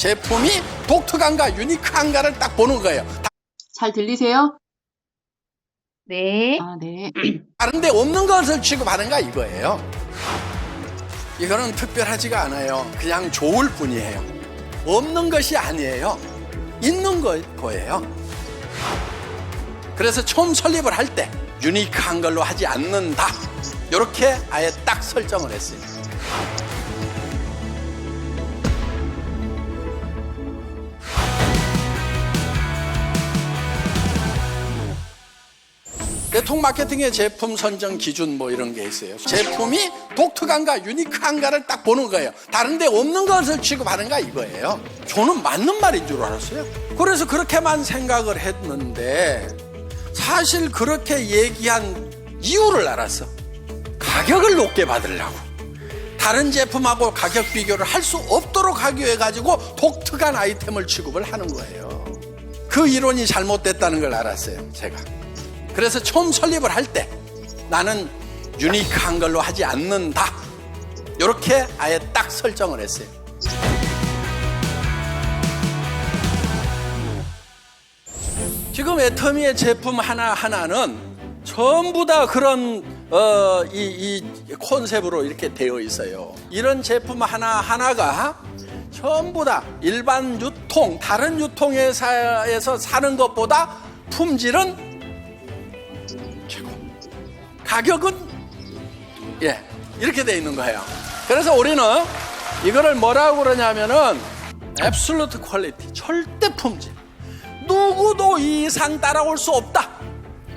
제품이 독특한가 유니크한가를 딱 보는 거예요. 잘 들리세요? 네. 아, 네. 다른데 없는 것을 취급하는가 이거예요. 이거는 특별하지가 않아요. 그냥 좋을 뿐이에요. 없는 것이 아니에요. 있는 거예요. 그래서 처음 설립을 할 때 유니크한 걸로 하지 않는다. 이렇게 아예 딱 설정을 했어요. 네트워크 마케팅의 제품 선정 기준 뭐 이런 게 있어요. 제품이 독특한가 유니크한가를 딱 보는 거예요. 다른데 없는 것을 취급하는가 이거예요. 저는 맞는 말인 줄 알았어요. 그래서 그렇게만 생각을 했는데 사실 그렇게 얘기한 이유를 알았어. 가격을 높게 받으려고. 다른 제품하고 가격 비교를 할 수 없도록 하기 위해 가지고 독특한 아이템을 취급을 하는 거예요. 그 이론이 잘못됐다는 걸 알았어요, 제가. 그래서 처음 설립을 할 때 나는 유니크한 걸로 하지 않는다. 이렇게 아예 딱 설정을 했어요. 지금 애터미의 제품 하나하나는 전부 다 그런 이 콘셉트로 이렇게 되어 있어요. 이런 제품 하나하나가 전부 다 일반 유통, 다른 유통회사에서 사는 것보다 품질은 최고. 가격은 이렇게 돼 있는 거예요. 그래서 우리는 이거를 뭐라고 그러냐면은 absolute quality, 절대 품질. 누구도 이 이상 따라올 수 없다.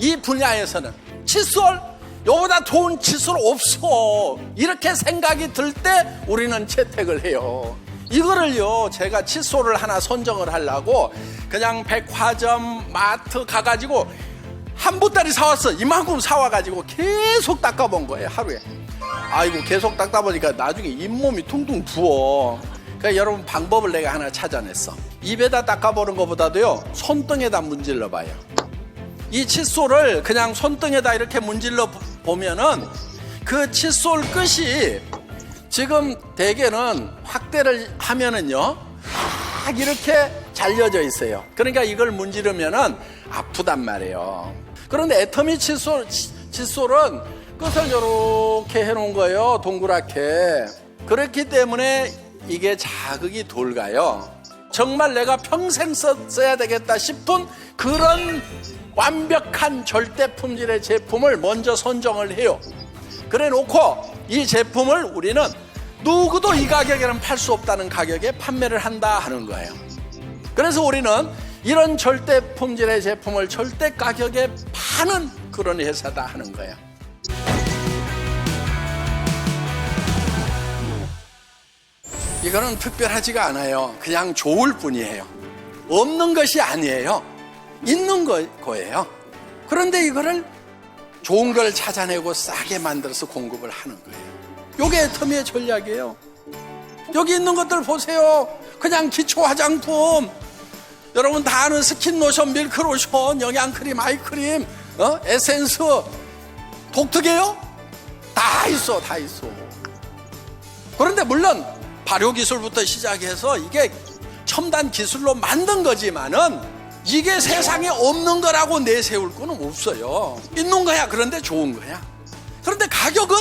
이 분야에서는 칫솔, 요보다 좋은 칫솔 없어. 이렇게 생각이 들 때 우리는 채택을 해요. 이거를요, 제가 칫솔을 하나 선정을 하려고 그냥 백화점, 마트 가가지고 한 보따리 사왔어. 이만큼 사와가지고 계속 닦아본 거예요, 하루에. 아이고, 계속 닦다 보니까 나중에 잇몸이 퉁퉁 부어. 그러니까 여러분, 방법을 내가 하나 찾아냈어. 입에다 닦아보는 것보다도요, 손등에다 문질러 봐요. 이 칫솔을 그냥 손등에다 이렇게 문질러 보면은 그 칫솔 끝이 지금 대개는 확대를 하면은요, 막 이렇게 잘려져 있어요. 그러니까 이걸 문지르면은 아프단 말이에요. 그런데 애터미 칫솔은 끝을 이렇게 해놓은 거예요. 동그랗게. 그렇기 때문에 이게 자극이 덜 가요. 정말 내가 평생 써야 되겠다 싶은 그런 완벽한 절대 품질의 제품을 먼저 선정을 해요. 그래 놓고 이 제품을 우리는 누구도 이 가격에는 팔 수 없다는 가격에 판매를 한다 하는 거예요. 그래서 우리는 이런 절대 품질의 제품을 절대 가격에 파는 그런 회사다 하는 거예요. 이거는 특별하지가 않아요. 그냥 좋을 뿐이에요. 없는 것이 아니에요. 있는 거예요. 그런데 이거를 좋은 걸 찾아내고 싸게 만들어서 공급을 하는 거예요. 요게 애터미의 전략이에요. 여기 있는 것들 보세요. 그냥 기초 화장품, 여러분 다 아는 스킨 로션, 밀크 로션, 영양크림, 아이크림, 에센스, 독특해요? 다 있어. 그런데 물론 발효기술부터 시작해서 이게 첨단 기술로 만든 거지만은 이게 세상에 없는 거라고 내세울 거는 없어요. 있는 거야. 그런데 좋은 거야. 그런데 가격은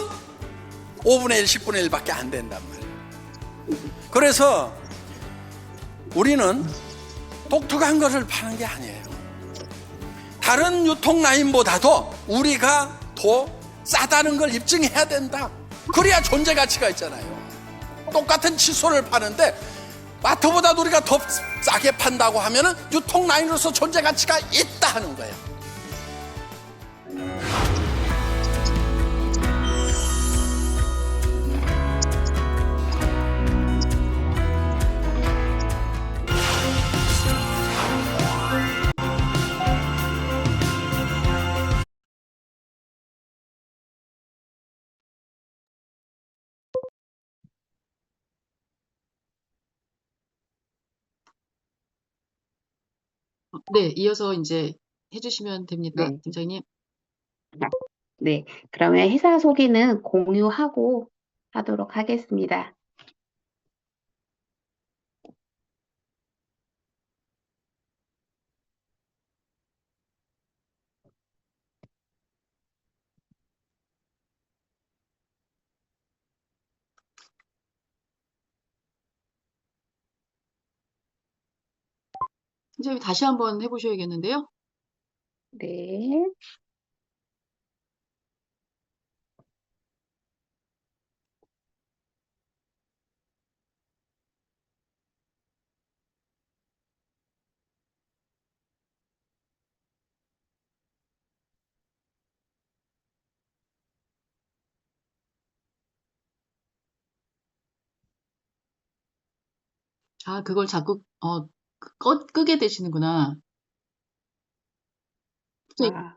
5분의 1, 10분의 1밖에 안 된단 말이에요. 그래서 우리는 독특한 것을 파는 게 아니에요. 다른 유통 라인보다도 우리가 더 싸다는 걸 입증해야 된다. 그래야 존재 가치가 있잖아요. 똑같은 칫솔을 파는데 마트보다 우리가 더 싸게 판다고 하면은 유통 라인으로서 존재 가치가 있다 하는 거예요. 네, 이어서 이제 해주시면 됩니다, 네. 팀장님. 네. 그러면 회사 소개는 공유하고 하도록 하겠습니다. 선생님 다시 한번 해보셔야겠는데요. 네. 아, 그걸 자꾸 끄게 되시는구나.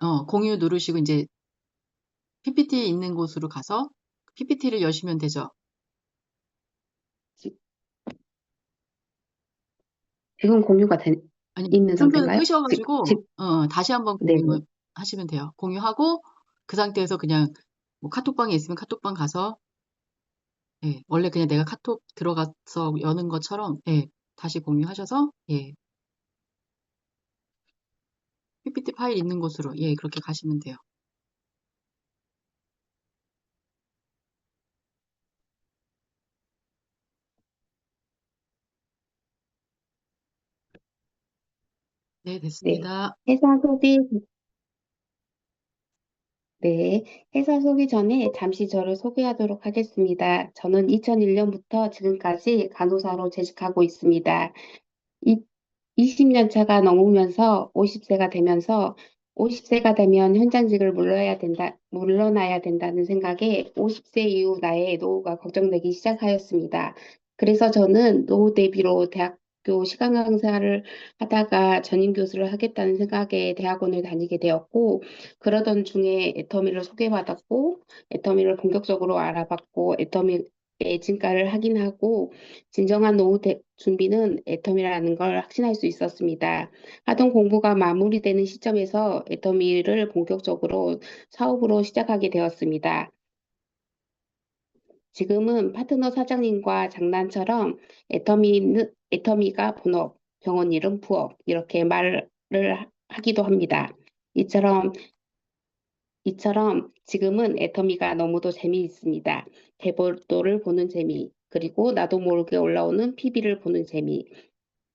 아, 공유 누르시고 이제 PPT 있는 곳으로 가서 PPT를 여시면 되죠. 지- 지금 공유가 아니, 있는 컴퓨터 상태인가요? 끄셔가지고 다시 한번 네. 공유하시면 돼요. 공유하고 그 상태에서 그냥 뭐 카톡방에 있으면 카톡방 가서 예, 원래 그냥 내가 카톡 들어가서 여는 것처럼 예, 다시 공유하셔서 예, PPT 파일 있는 곳으로 예, 그렇게 가시면 돼요. 네, 네. 됐습니다. 회사 소개, 네. 회사 소개 전에 잠시 저를 소개하도록 하겠습니다. 저는 2001년부터 지금까지 간호사로 재직하고 있습니다. 20년 차가 넘으면서 50세가 되면서 50세가 되면 현장직을 물러나야 된다는 생각에 50세 이후 나의 노후가 걱정되기 시작하였습니다. 그래서 저는 노후 대비로 대학교 시간 강사를 하다가 전임 교수를 하겠다는 생각에 대학원을 다니게 되었고, 그러던 중에 애터미를 소개받았고, 애터미를 본격적으로 알아봤고, 애터미의 진가를 확인하고, 진정한 준비는 애터미라는 걸 확신할 수 있었습니다. 하던 공부가 마무리되는 시점에서 애터미를 본격적으로 사업으로 시작하게 되었습니다. 지금은 파트너 사장님과 장난처럼 애터미가 본업, 병원 이름 부업 이렇게 말을 하기도 합니다. 이처럼 지금은 애터미가 너무도 재미있습니다. 대볼도를 보는 재미, 그리고 나도 모르게 올라오는 PB를 보는 재미,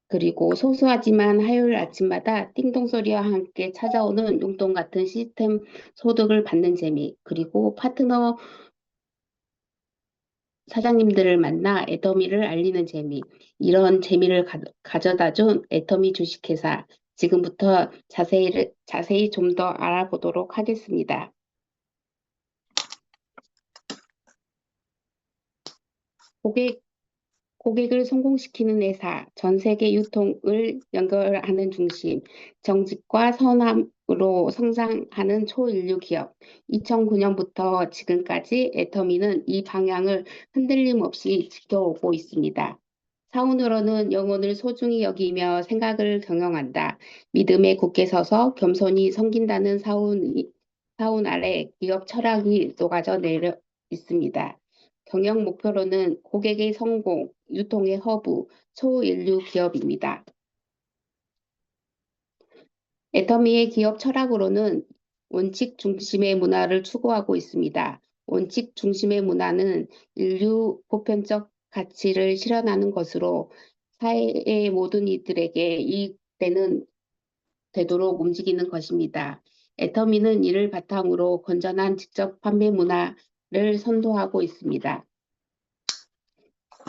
그리고 소소하지만 화요일 아침마다 띵동 소리와 함께 찾아오는 용돈 같은 시스템 소득을 받는 재미, 그리고 파트너 사장님들을 만나 애터미를 알리는 재미, 이런 재미를 가져다 준 애터미 주식회사. 지금부터 자세히 좀 더 알아보도록 하겠습니다. 고객 고객을 성공시키는 회사, 전 세계 유통을 연결하는 중심, 정직과 선함으로 성장하는 초인류 기업. 2009년부터 지금까지 애터미는 이 방향을 흔들림 없이 지켜오고 있습니다. 사원으로는 영혼을 소중히 여기며 생각을 경영한다. 믿음에 굳게 서서 겸손히 섬긴다는 사운 아래 기업 철학이 녹아져 내려 있습니다. 경영 목표로는 고객의 성공, 유통의 허브, 초인류 기업입니다. 애터미의 기업 철학으로는 원칙 중심의 문화를 추구하고 있습니다. 원칙 중심의 문화는 인류 보편적 가치를 실현하는 것으로 사회의 모든 이들에게 이익되는 되도록 움직이는 것입니다. 애터미는 이를 바탕으로 건전한 직접 판매 문화를 선도하고 있습니다.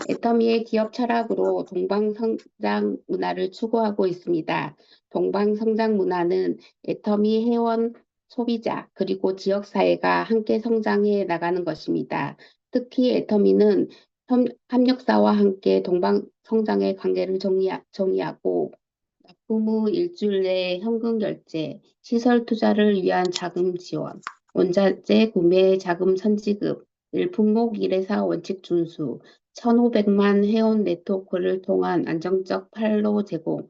애터미의 기업 철학으로 동방성장 문화를 추구하고 있습니다. 동방성장 문화는 애터미 회원, 소비자, 그리고 지역사회가 함께 성장해 나가는 것입니다. 특히 애터미는 협력사와 함께 동방성장의 관계를 정의하고 납품 후 일주일 내에 현금 결제, 시설 투자를 위한 자금 지원, 원자재 구매 자금 선지급, 일품목 1회사 원칙 준수, 1,500만 회원 네트워크를 통한 안정적 판로 제공,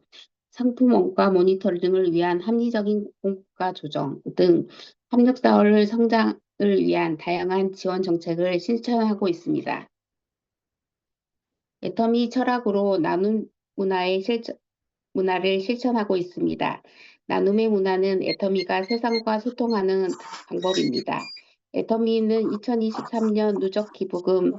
상품 원가 모니터링을 위한 합리적인 공가 조정 등 협력사회를 성장을 위한 다양한 지원 정책을 실천하고 있습니다. 애터미 철학으로 나눔 문화를 실천하고 있습니다. 나눔의 문화는 애터미가 세상과 소통하는 방법입니다. 애터미는 2023년 누적 기부금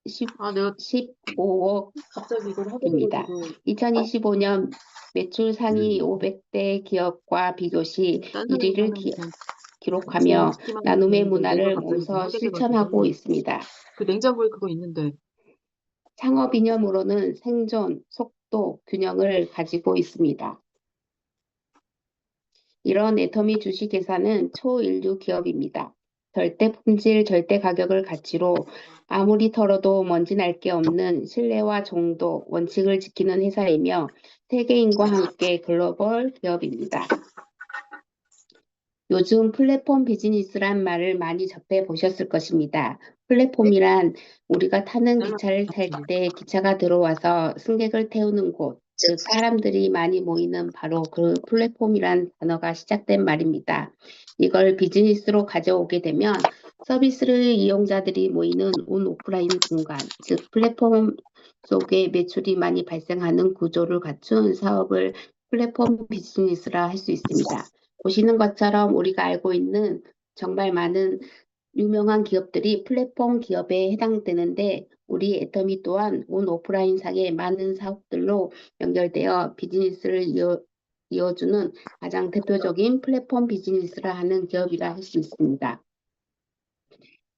내가 15억입니다. 갑자기 이걸 하게 돼가지고 2025년 매출 상위 500대 기업과 비교 시 딴 사람이 1위를 기록하며 시키만 나눔의 했는데 문화를 내가 갑자기 몸소 하게 실천하고 돼가지고 있습니다. 그 냉장고에 그거 있는데 창업 이념으로는 생존, 속도, 균형을 가지고 있습니다. 이런 애터미 주식회사는 초일류 기업입니다. 절대 품질, 절대 가격을 가치로 아무리 털어도 먼지 날 게 없는 신뢰와 정도, 원칙을 지키는 회사이며 세계인과 함께 글로벌 기업입니다. 요즘 플랫폼 비즈니스란 말을 많이 접해 보셨을 것입니다. 플랫폼이란 우리가 타는 기차를 탈 때 기차가 들어와서 승객을 태우는 곳, 즉 사람들이 많이 모이는 바로 그 플랫폼이란 단어가 시작된 말입니다. 이걸 비즈니스로 가져오게 되면 서비스를 이용자들이 모이는 온 오프라인 공간, 즉 플랫폼 속에 매출이 많이 발생하는 구조를 갖춘 사업을 플랫폼 비즈니스라 할 수 있습니다. 보시는 것처럼 우리가 알고 있는 정말 많은 유명한 기업들이 플랫폼 기업에 해당되는데 우리 애터미 또한 온 오프라인상의 많은 사업들로 연결되어 비즈니스를 이어주는 가장 대표적인 플랫폼 비즈니스라 하는 기업이라 할 수 있습니다.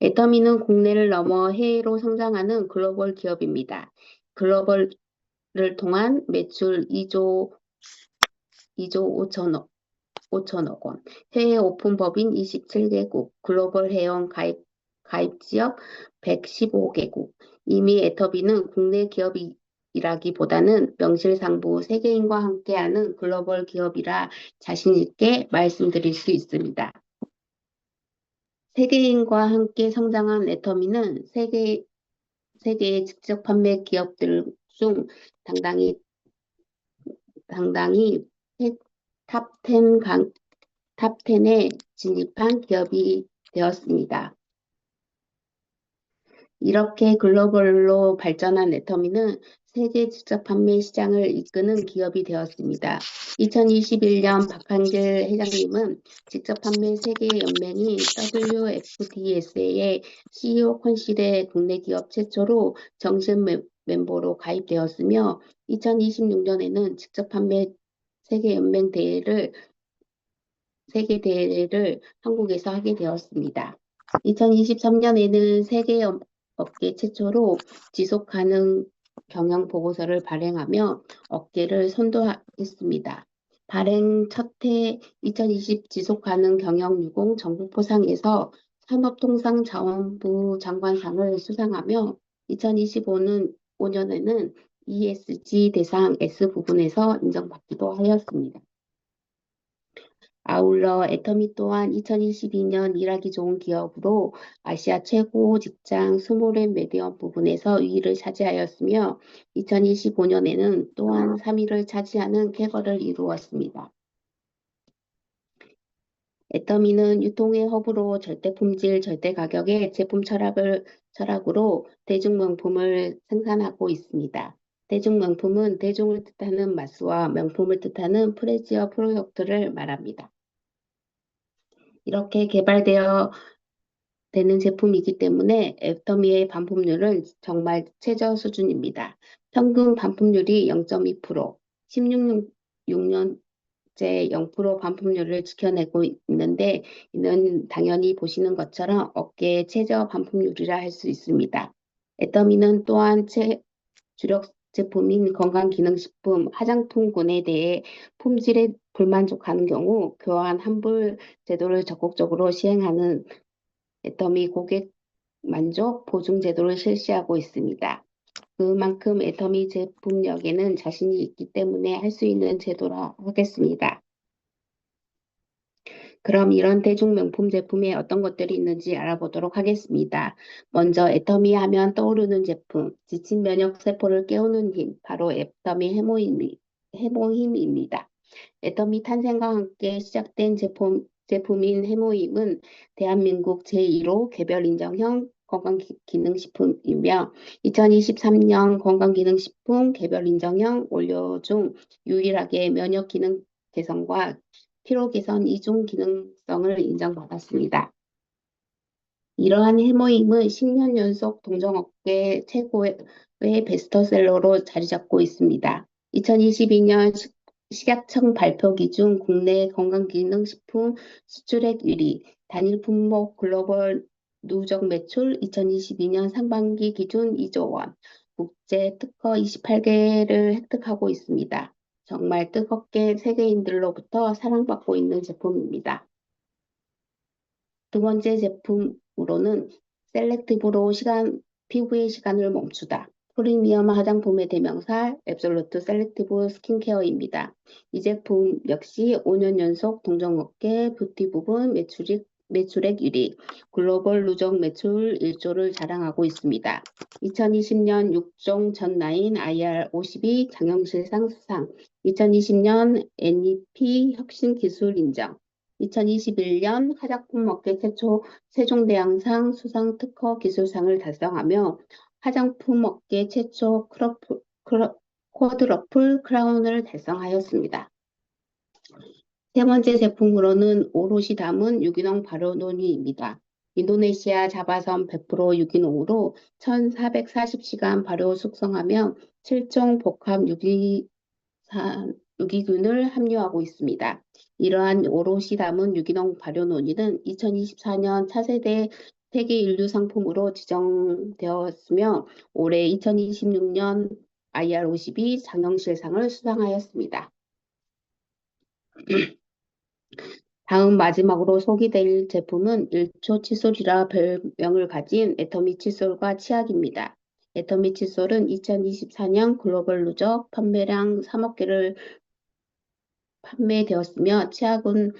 애터미는 국내를 넘어 해외로 성장하는 글로벌 기업입니다. 글로벌을 통한 매출 2조 5천억 원, 해외 오픈 법인 27개국, 글로벌 회원 가입 지역 115개국. 이미 애터비는 국내 기업이라기보다는 명실상부 세계인과 함께하는 글로벌 기업이라 자신 있게 말씀드릴 수 있습니다. 세계인과 함께 성장한 애터미는 세계의 직접 판매 기업들 중 당당히 탑10에 진입한 기업이 되었습니다. 이렇게 글로벌로 발전한 애터미는 세계 직접 판매 시장을 이끄는 기업이 되었습니다. 2021년 박한길 회장님은 직접 판매 세계 연맹인 WFDSA의 CEO 컨실에 국내 기업 최초로 정식 멤버로 가입되었으며 2026년에는 직접 판매 세계 대회를 한국에서 하게 되었습니다. 2023년에는 세계 업계 최초로 지속 가능 경영 보고서를 발행하며 업계를 선도했습니다. 발행 첫해 2020 지속 가능 경영 유공 정부포상에서 산업통상자원부 장관상을 수상하며 2025년에는 ESG 대상 S 부분에서 인정받기도 하였습니다. 아울러 애터미 또한 2022년 일하기 좋은 기업으로 아시아 최고 직장 스몰 앤 메디엄 부분에서 2위를 차지하였으며 2025년에는 또한 3위를 차지하는 쾌거를 이루었습니다. 애터미는 유통의 허브로 절대 품질, 절대 가격의 제품 철학으로 대중명품을 생산하고 있습니다. 대중명품은 대중을 뜻하는 마스와 명품을 뜻하는 프레지어 프로덕트를 말합니다. 이렇게 개발되어 되는 제품이기 때문에 애터미의 반품률은 정말 최저 수준입니다. 평균 반품률이 0.2%, 16년째 0% 반품률을 지켜내고 있는데 이는 당연히 보시는 것처럼 업계의 최저 반품률이라 할 수 있습니다. 애터미는 또한 주력 제품인 건강기능식품, 화장품군에 대해 품질에 불만족하는 경우 교환 환불 제도를 적극적으로 시행하는 애터미 고객 만족 보증 제도를 실시하고 있습니다. 그만큼 애터미 제품력에는 자신이 있기 때문에 할 수 있는 제도라 하겠습니다. 그럼 이런 대중명품 제품에 어떤 것들이 있는지 알아보도록 하겠습니다. 먼저 애터미 하면 떠오르는 제품, 지친 면역 세포를 깨우는 힘, 바로 애터미 해모힘입니다. 애터미 탄생과 함께 시작된 제품인 해모임은 대한민국 제1호 개별인정형 건강기능식품이며 2023년 건강기능식품 개별인정형 원료 중 유일하게 면역기능 개선과 피로 개선 이중 기능성을 인정받았습니다. 이러한 해모임은 10년 연속 동종업계 최고의 베스트셀러로 자리 잡고 있습니다. 2022년 식약청 발표 기준 국내 건강기능식품 수출액 1위, 단일 품목 글로벌 누적 매출 2022년 상반기 기준 2조 원, 국제 특허 28개를 획득하고 있습니다. 정말 뜨겁게 세계인들로부터 사랑받고 있는 제품입니다. 두 번째 제품으로는 셀렉티브로 피부의 시간을 멈추다. 프리미엄 화장품의 대명사 앱솔루트 셀렉티브 스킨케어입니다. 이 제품 역시 5년 연속 동종업계 뷰티 부분 매출액 1위, 글로벌 누적 매출 1조를 자랑하고 있습니다. 2020년 6종 전 라인 IR52 장영실상 수상, 2020년 NEP 혁신 기술 인정, 2021년 화장품 업계 최초 세종대왕상 수상 특허 기술상을 달성하며 화장품 업계 최초 쿼드러플 크라운을 달성하였습니다. 세 번째 제품으로는 오롯이 담은 유기농 발효논이입니다. 인도네시아 자바섬 100% 유기농으로 1440시간 발효 숙성하며 7종 복합 유기균을 함유하고 있습니다. 이러한 오롯이 담은 유기농 발효논이는 2024년 차세대 세계 인류 상품으로 지정되었으며 올해 2026년 IR52 장영실상을 수상하였습니다. 다음 마지막으로 소개될 제품은 1초 칫솔이라 별명을 가진 애터미 칫솔과 치약입니다. 애터미 칫솔은 2024년 글로벌 누적 판매량 3억 개를 판매되었으며 치약은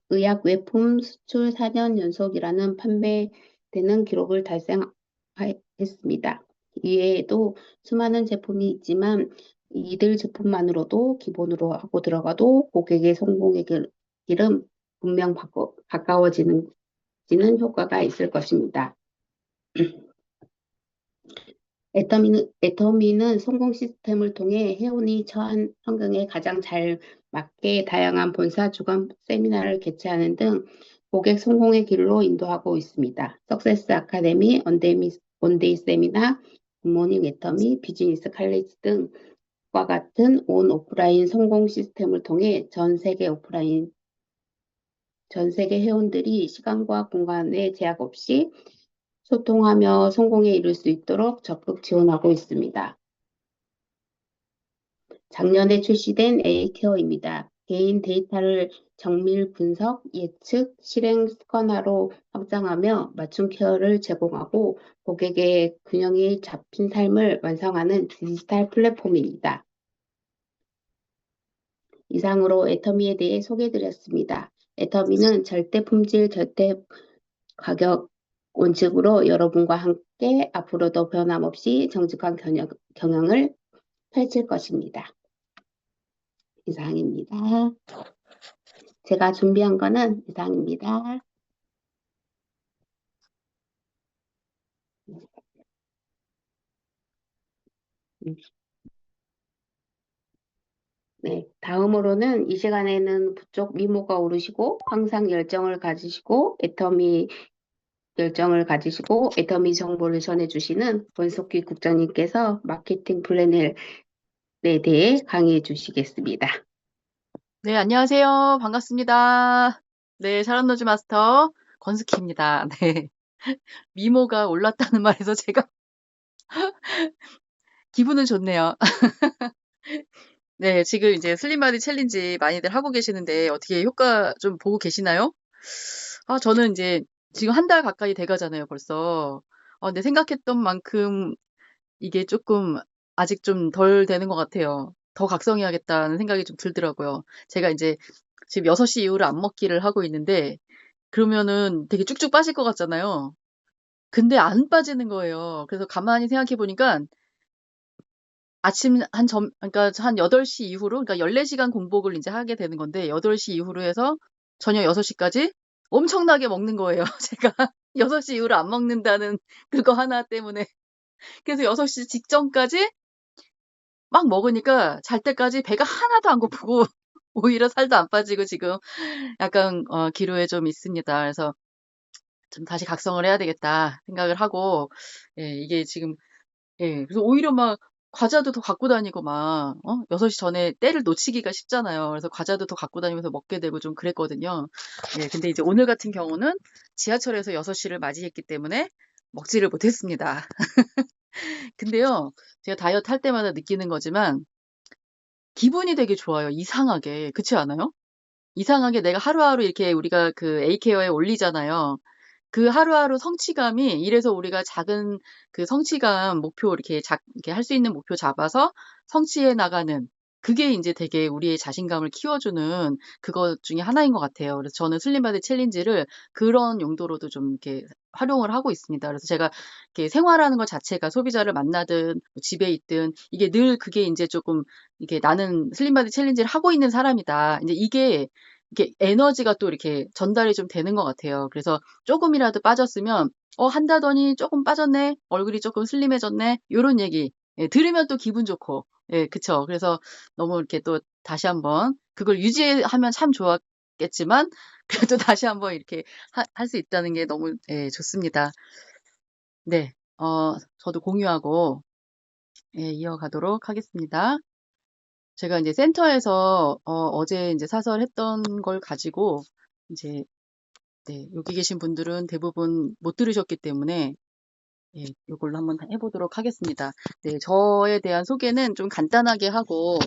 의약 외품 수출 4년 연속이라는 판매되는 기록을 달성했습니다. 이외에도 수많은 제품이 있지만 이들 제품만으로도 기본으로 하고 들어가도 고객의 성공의 길은 분명 가까워지는 효과가 있을 것입니다. 애터미는 성공 시스템을 통해 회원이 처한 환경에 가장 잘 맞게 다양한 본사 주간 세미나를 개최하는 등 고객 성공의 길로 인도하고 있습니다. 석세스 아카데미, 온데이 세미나, 굿모닝 애터미, 비즈니스 칼리지 등과 같은 온 오프라인 성공 시스템을 통해 전 세계 회원들이 시간과 공간의 제약 없이 소통하며 성공에 이를 수 있도록 적극 지원하고 있습니다. 작년에 출시된 A케어입니다. 개인 데이터를 정밀 분석, 예측, 실행 습관화로 확장하며 맞춤 케어를 제공하고 고객의 균형이 잡힌 삶을 완성하는 디지털 플랫폼입니다. 이상으로 애터미에 대해 소개해드렸습니다. 애터미는 절대 품질, 절대 가격 원칙으로 여러분과 함께 앞으로도 변함없이 정직한 경영을 펼칠 것입니다. 이상입니다. 제가 준비한 거는 이상입니다. 네, 다음으로는 이 시간에는 부쩍 미모가 오르시고 항상 열정을 가지시고 애터미 정보를 전해주시는 권석기 국장님께서 마케팅 플래널에 대해 강의해 주시겠습니다. 네, 안녕하세요. 반갑습니다. 네, 샤론노즈 마스터 권숙희입니다. 네. 미모가 올랐다는 말에서 제가 기분은 좋네요. 네, 지금 이제 슬림바디 챌린지 많이들 하고 계시는데 어떻게 효과 좀 보고 계시나요? 저는 이제 지금 한 달 가까이 돼가잖아요, 벌써. 근데 생각했던 만큼 이게 조금 아직 좀 덜 되는 것 같아요. 더 각성해야겠다는 생각이 좀 들더라고요. 제가 이제 지금 6시 이후로 안 먹기를 하고 있는데 그러면은 되게 쭉쭉 빠질 것 같잖아요. 근데 안 빠지는 거예요. 그래서 가만히 생각해 보니까 아침 그러니까 한 8시 이후로, 그러니까 14시간 공복을 이제 하게 되는 건데, 8시 이후로 해서 저녁 6시까지 엄청나게 먹는 거예요. 제가 6시 이후로 안 먹는다는 그거 하나 때문에. 그래서 6시 직전까지 막 먹으니까 잘 때까지 배가 하나도 안 고프고, 오히려 살도 안 빠지고 지금 약간, 기로에 좀 있습니다. 그래서 좀 다시 각성을 해야 되겠다 생각을 하고, 이게 지금, 그래서 오히려 막 과자도 더 갖고 다니고 막, 6시 전에 때를 놓치기가 쉽잖아요. 그래서 과자도 더 갖고 다니면서 먹게 되고 좀 그랬거든요. 근데 이제 오늘 같은 경우는 지하철에서 6시를 맞이했기 때문에 먹지를 못했습니다. 근데요, 제가 다이어트 할 때마다 느끼는 거지만 기분이 되게 좋아요. 이상하게. 그렇지 않아요? 이상하게 내가 하루하루 이렇게 우리가 그 A케어에 올리잖아요. 그 하루하루 성취감이 이래서 우리가 작은 그 성취감 목표 이렇게 할 수 있는 목표 잡아서 성취해 나가는 그게 이제 되게 우리의 자신감을 키워주는 그것 중에 하나인 것 같아요. 그래서 저는 슬림바디 챌린지를 그런 용도로도 좀 이렇게 활용을 하고 있습니다. 그래서 제가 이렇게 생활하는 것 자체가 소비자를 만나든 뭐 집에 있든 이게 늘 그게 이제 조금 이게 나는 슬림바디 챌린지를 하고 있는 사람이다. 이제 이게 에너지가 또 이렇게 전달이 좀 되는 것 같아요. 그래서 조금이라도 빠졌으면 한다더니 조금 빠졌네. 얼굴이 조금 슬림해졌네. 요런 얘기. 들으면 또 기분 좋고. 그쵸. 그래서 너무 이렇게 또 다시 한번 그걸 유지하면 참 좋았겠지만 그래도 다시 한번 이렇게 할 수 있다는 게 너무 좋습니다. 네. 저도 공유하고 이어가도록 하겠습니다. 제가 이제 센터에서 어제 이제 사설했던 걸 가지고 이제 여기 계신 분들은 대부분 못 들으셨기 때문에 이걸로 한번 해보도록 하겠습니다. 저에 대한 소개는 좀 간단하게 하고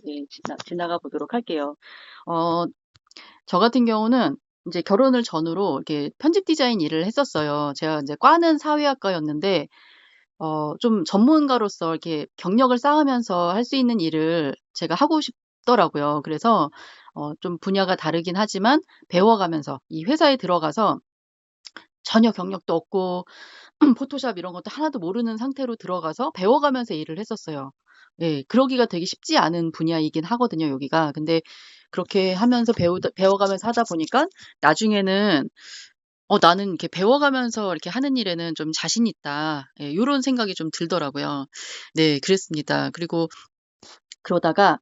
지나가 보도록 할게요. 저 같은 경우는 이제 결혼을 전후로 이렇게 편집 디자인 일을 했었어요. 제가 이제 과는 사회학과였는데 좀 전문가로서 이렇게 경력을 쌓으면서 할 수 있는 일을 제가 하고 싶더라고요. 그래서 좀 분야가 다르긴 하지만 배워가면서 이 회사에 들어가서 전혀 경력도 없고 포토샵 이런 것도 하나도 모르는 상태로 들어가서 배워가면서 일을 했었어요. 그러기가 되게 쉽지 않은 분야이긴 하거든요, 여기가. 근데 그렇게 하면서 배워가면서 하다 보니까 나중에는 나는 이렇게 배워가면서 이렇게 하는 일에는 좀 자신 있다. 요런 생각이 좀 들더라고요. 그랬습니다. 그리고 그러다가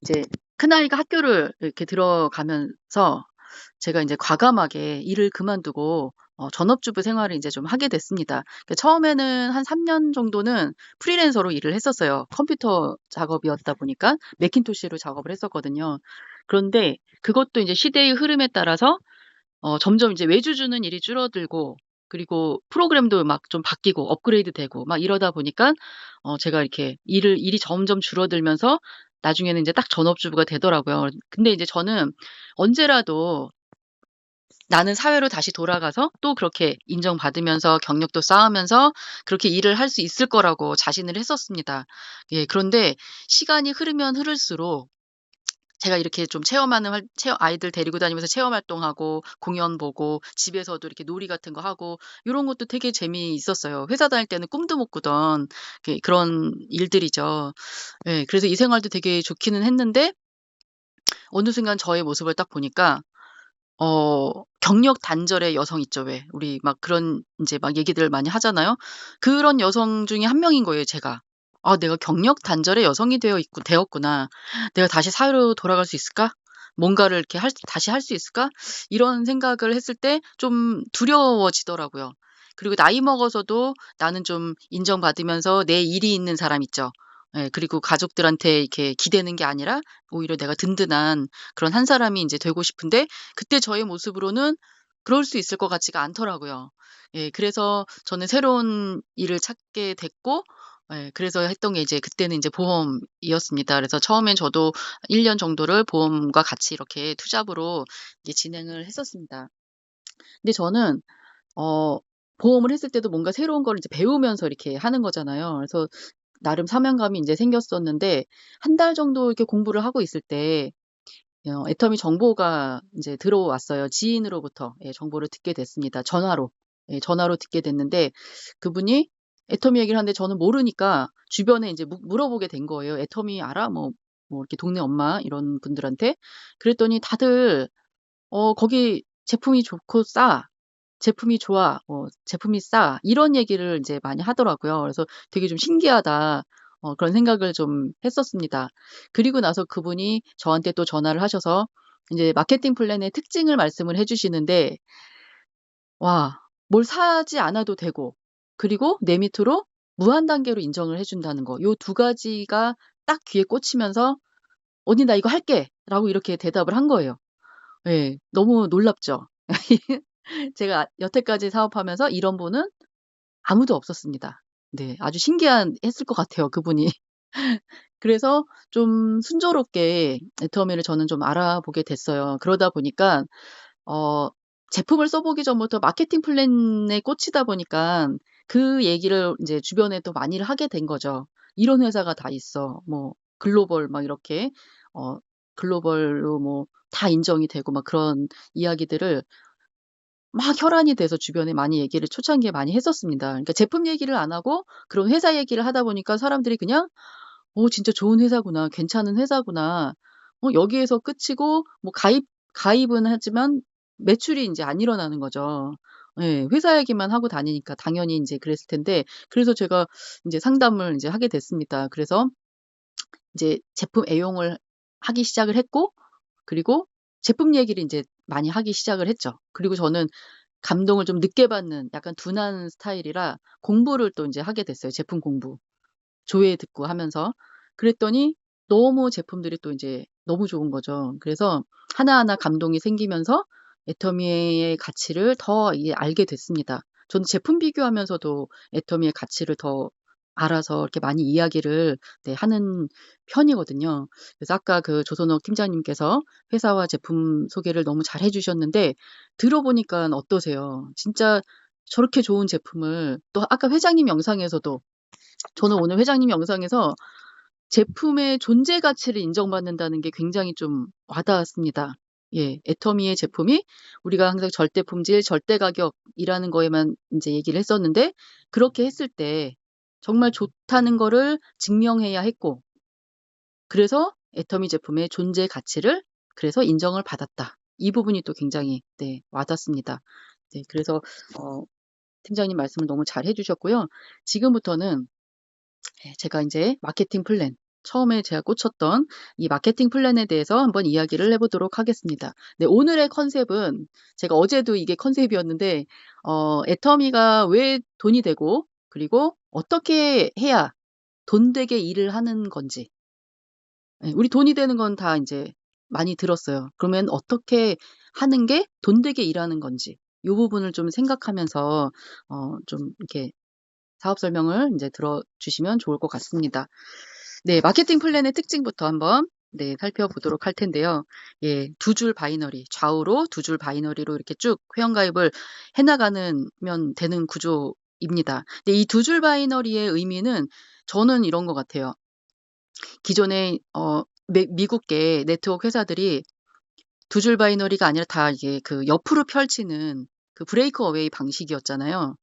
이제 큰아이가 학교를 이렇게 들어가면서 제가 이제 과감하게 일을 그만두고 전업주부 생활을 이제 좀 하게 됐습니다. 처음에는 한 3년 정도는 프리랜서로 일을 했었어요. 컴퓨터 작업이었다 보니까 매킨토시로 작업을 했었거든요. 그런데 그것도 이제 시대의 흐름에 따라서 점점 이제 외주 주는 일이 줄어들고 그리고 프로그램도 막 좀 바뀌고 업그레이드 되고 막 이러다 보니까 제가 이렇게 일이 점점 줄어들면서 나중에는 이제 딱 전업주부가 되더라고요. 근데 이제 저는 언제라도 나는 사회로 다시 돌아가서 또 그렇게 인정받으면서 경력도 쌓으면서 그렇게 일을 할 수 있을 거라고 자신을 했었습니다. 그런데 시간이 흐르면 흐를수록 제가 이렇게 좀 아이들 데리고 다니면서 체험 활동하고 공연 보고 집에서도 이렇게 놀이 같은 거 하고 요런 것도 되게 재미있었어요. 회사 다닐 때는 꿈도 못 꾸던 그런 일들이죠. 그래서 이 생활도 되게 좋기는 했는데 어느 순간 저의 모습을 딱 보니까 경력 단절의 여성 있죠, 왜. 우리 막 그런 인제 막 얘기들 많이 하잖아요. 그런 여성 중에 한 명인 거예요, 제가. '아 내가 경력 단절의 여성이 되었구나. 내가 다시 사회로 돌아갈 수 있을까? 뭔가를 이렇게 다시 할 수 있을까?' 이런 생각을 했을 때 좀 두려워지더라고요. 그리고 나이 먹어서도 나는 좀 인정받으면서 내 일이 있는 사람 있죠. 그리고 가족들한테 이렇게 기대는 게 아니라 오히려 내가 든든한 그런 한 사람이 인제 되고 싶은데 그때 저의 모습으로는 그럴 수 있을 것 같지가 않더라고요. 그래서 저는 새로운 일을 찾게 됐고 그래서 했던 게 이제 그때는 인제 보험이었습니다. 그래서 처음엔 저도 1년 정도를 보험과 같이 이렇게 투잡으로 이제 진행을 했었습니다. 근데 저는 어 보험을 했을 때도 뭔가 새로운 걸 이제 배우면서 이렇게 하는 거잖아요. 그래서 나름 사명감이 인제 생겼었는데 한 달 정도 이렇게 공부를 하고 있을 때 애터미 정보가 인제 들어왔어요. 지인으로부터 정보를 듣게 됐습니다. 전화로. 전화로 듣게 됐는데 그분이 애터미 얘기를 하는데 저는 모르니까 주변에 인제 물어보게 된 거예요. "애터미 알아?" 뭐 이렇게 동네 엄마 이런 분들한테. 그랬더니 다들 "거기 제품이 좋고 싸. 제품이 좋아. 제품이 싸." 이런 얘기를 인제 많이 하더라고요. 그래서 되게 좀 신기하다. 그런 생각을 좀 했었습니다. 그리고 나서 그분이 저한테 또 전화를 하셔서 인제 마케팅 플랜의 특징을 말씀을 해 주시는데 와 뭘 사지 않아도 되고, 그리고 내 밑으로 무한 단계로 인정을 해준다는 거. 요 두 가지가 딱 귀에 꽂히면서 언니 나 이거 할게 라고 이렇게 대답을 한 거예요. 예, 너무 놀랍죠. 제가 여태까지 사업하면서 이런 분은 아무도 없었습니다. 네, 아주 했을 것 같아요, 그분이. 그래서 좀 순조롭게 애터미를 저는 좀 알아보게 됐어요. 그러다 보니까 어 제품을 써보기 전부터 마케팅 플랜에 꽂히다 보니까 그 얘기를 이제 주변에 또 많이 하게 된 거죠. "이런 회사가 다 있어." 뭐 글로벌 막 이렇게 어 글로벌로 뭐 다 인정이 되고 막 그런 이야기들을 막 혈안이 돼서 주변에 많이 얘기를 초창기에 많이 했었습니다. 그러니까 제품 얘기를 안 하고 그런 회사 얘기를 하다 보니까 사람들이 그냥 진짜 좋은 회사구나. 괜찮은 회사구나. 여기에서 끝이고 뭐 가입은 하지만 매출이 인제 안 일어나는 거죠. 예. 회사 얘기만 하고 다니니까 당연히 인제 그랬을 텐데, 그래서 제가 인제 상담을 인제 하게 됐습니다. 그래서 이제 제품 애용을 하기 시작을 했고, 그리고 제품 얘기를 인제 많이 하기 시작을 했죠. 그리고 저는 감동을 좀 늦게 받는 약간 둔한 스타일이라 공부를 또 인제 하게 됐어요, 제품 공부. 조회 듣고 하면서. 그랬더니 너무 제품들이 또 인제 너무 좋은 거죠. 그래서 하나하나 감동이 생기면서 애터미의 가치를 더 알게 됐습니다. 저는 제품 비교하면서도 애터미의 가치를 더 알아서 이렇게 많이 이야기를 네 하는 편이거든요. 그래서 아까 그 조선옥 팀장님께서 회사와 제품 소개를 너무 잘해 주셨는데, 들어보니깐 어떠세요? 진짜 저렇게 좋은 제품을, 또 아까 회장님 영상에서도, 저는 오늘 회장님 영상에서 제품의 존재 가치를 인정받는다는 게 굉장히 좀 와닿았습니다. 예. 애터미의 제품이 우리가 항상 절대 품질, 절대 가격이라는 거에만 인제 얘기를 했었는데, 그렇게 했을 때 정말 좋다는 거를 증명해야 했고, 그래서 애터미 제품의 존재 가치를 그래서 인정을 받았다. 이 부분이 또 굉장히 네 와닿습니다. 네, 그래서 팀장님 말씀을 너무 잘해 주셨고요. 지금부터는 제가 인제 마케팅 플랜, 처음에 제가 꽂혔던 이 마케팅 플랜에 대해서 한번 이야기를 해 보도록 하겠습니다. 네, 오늘의 컨셉은, 제가 어제도 이게 컨셉이었는데 애터미가 왜 돈이 되고, 그리고 어떻게 해야 돈 되게 일을 하는 건지. 예, 우리 돈이 되는 건 다 인제 많이 들었어요. 그러면 어떻게 하는 게 돈 되게 일하는 건지, 요 부분을 좀 생각하면서 좀 이렇게 사업 설명을 인제 들어 주시면 좋을 것 같습니다. 네, 마케팅 플랜의 특징부터 한번 네 살펴보도록 할 텐데요. 예, 두 줄 바이너리, 좌우로 두 줄 바이너리로 이렇게 쭉 회원가입을 해 나가면 되는 구조입니다. 근데 이 두 줄 바이너리의 의미는 저는 이런 것 같아요. 기존에 미국계 네트워크 회사들이 두 줄 바이너리가 아니라 다 이게 그 옆으로 펼치는 그 브레이크 어웨이 방식이었잖아요.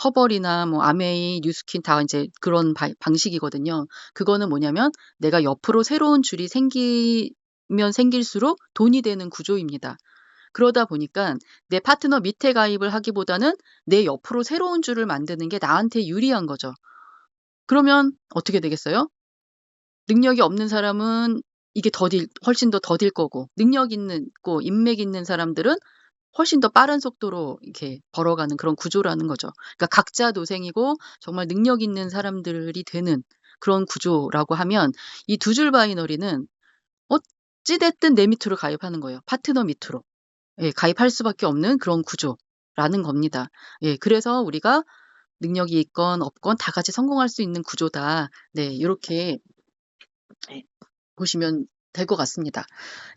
허벌이나 뭐 아메이, 뉴스킨 다 인제 그런 방식이거든요. 그거는 뭐냐면 내가 옆으로 새로운 줄이 생기면 생길수록 돈이 되는 구조입니다. 그러다 보니까 내 파트너 밑에 가입을 하기보다는 내 옆으로 새로운 줄을 만드는 게 나한테 유리한 거죠. 그러면 어떻게 되겠어요? 능력이 없는 사람은 이게 훨씬 더 더딜 거고, 능력 있고 인맥 있는 사람들은 훨씬 더 빠른 속도로 이렇게 벌어가는 그런 구조라는 거죠. 그러니까 각자 도생이고 정말 능력 있는 사람들이 되는 그런 구조라고 하면, 이 두 줄 바이너리는 어찌 됐든 내 밑으로 가입하는 거예요. 파트너 밑으로. 예, 가입할 수밖에 없는 그런 구조라는 겁니다. 예, 그래서 우리가 능력이 있건 없건 다 같이 성공할 수 있는 구조다. 네, 요렇게 예, 보시면 될 것 같습니다.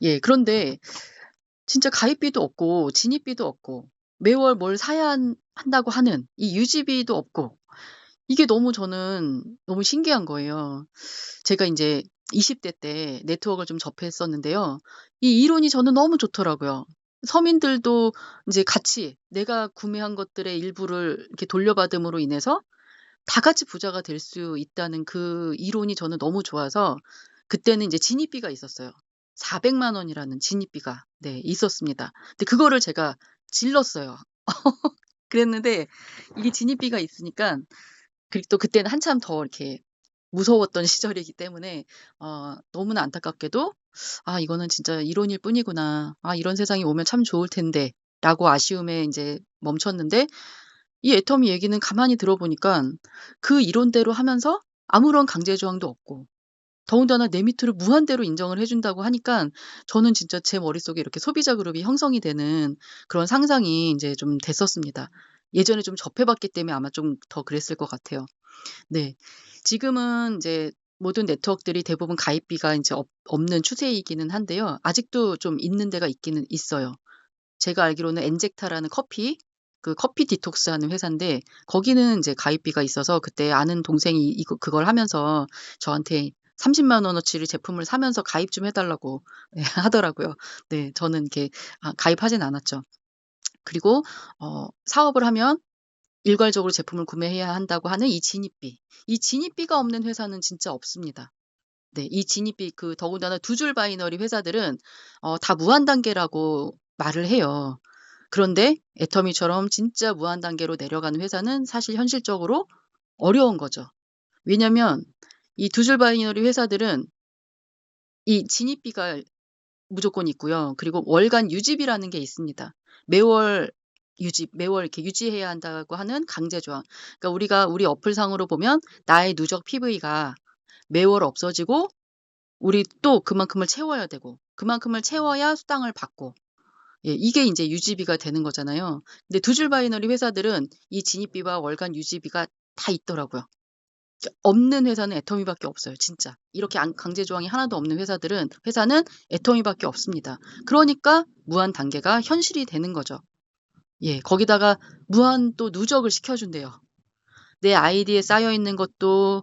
예, 그런데 진짜 가입비도 없고 진입비도 없고 매월 뭘 사야 한다고 하는 이 유지비도 없고, 이게 너무 저는 너무 신기한 거예요. 제가 인제 20대 때 네트워크를 좀 접했었는데요. 이 이론이 저는 너무 좋더라고요. 서민들도 인제 같이 내가 구매한 것들의 일부를 이렇게 돌려받음으로 인해서 다 같이 부자가 될 수 있다는 그 이론이 저는 너무 좋아서, 그때는 인제 진입비가 있었어요. 400만 원이라는 진입비가 네 있었습니다. 근데 그거를 제가 질렀어요. 그랬는데 이게 진입비가 있으니깐, 그리고 또 그때는 한참 더 이렇게 무서웠던 시절이기 때문에 너무나 안타깝게도 '아 이거는 진짜 이론일 뿐이구나. 아 이런 세상이 오면 참 좋을 텐데.'라고 아쉬움에 인제 멈췄는데, 이 애터미 얘기는 가만히 들어보니까 그 이론대로 하면서 아무런 강제 조항도 없고 더군다나 내 밑으로 무한대로 인정을 해준다고 하니까 저는 진짜 제 머릿속에 이렇게 소비자 그룹이 형성이 되는 그런 상상이 이제 좀 됐었습니다. 예전에 좀 접해봤기 때문에 아마 좀 더 그랬을 것 같아요. 네. 지금은 이제 모든 네트워크들이 대부분 가입비가 이제 없는 추세이기는 한데요. 아직도 좀 있는 데가 있기는 있어요. 제가 알기로는 엔젝타라는 그 커피 디톡스 하는 회사인데 거기는 이제 가입비가 있어서 그때 아는 동생이 그걸 하면서 저한테 30만 원어치를 제품을 사면서 가입 좀 해달라고 예, 하더라고요. 네, 저는 이렇게 가입하진 않았죠. 그리고 사업을 하면 일괄적으로 제품을 구매해야 한다고 하는 이 진입비. 이 진입비가 없는 회사는 진짜 없습니다. 네, 이 진입비 더군다나 두 줄 바이너리 회사들은 다 무한 단계라고 말을 해요. 그런데 애터미처럼 진짜 무한 단계로 내려가는 회사는 사실 현실적으로 어려운 거죠. 왜냐면 이 두 줄 바이너리 회사들은 이 진입비가 무조건 있고요. 그리고 월간 유지비라는 게 있습니다. 매월 이렇게 유지해야 한다고 하는 강제 조항. 그러니까 우리 어플상으로 보면 나의 누적 PV가 매월 없어지고 우리 또 그만큼을 채워야 되고 그만큼을 채워야 수당을 받고 예, 이게 이제 유지비가 되는 거잖아요. 근데 두 줄 바이너리 회사들은 이 진입비와 월간 유지비가 다 있더라고요. 없는 회사는 애터미밖에 없어요, 진짜. 이렇게 강제 조항이 하나도 없는 회사는 애터미밖에 없습니다. 그러니까 무한 단계가 현실이 되는 거죠. 예, 거기다가 무한 또 누적을 시켜준대요. 내 아이디에 쌓이는 것도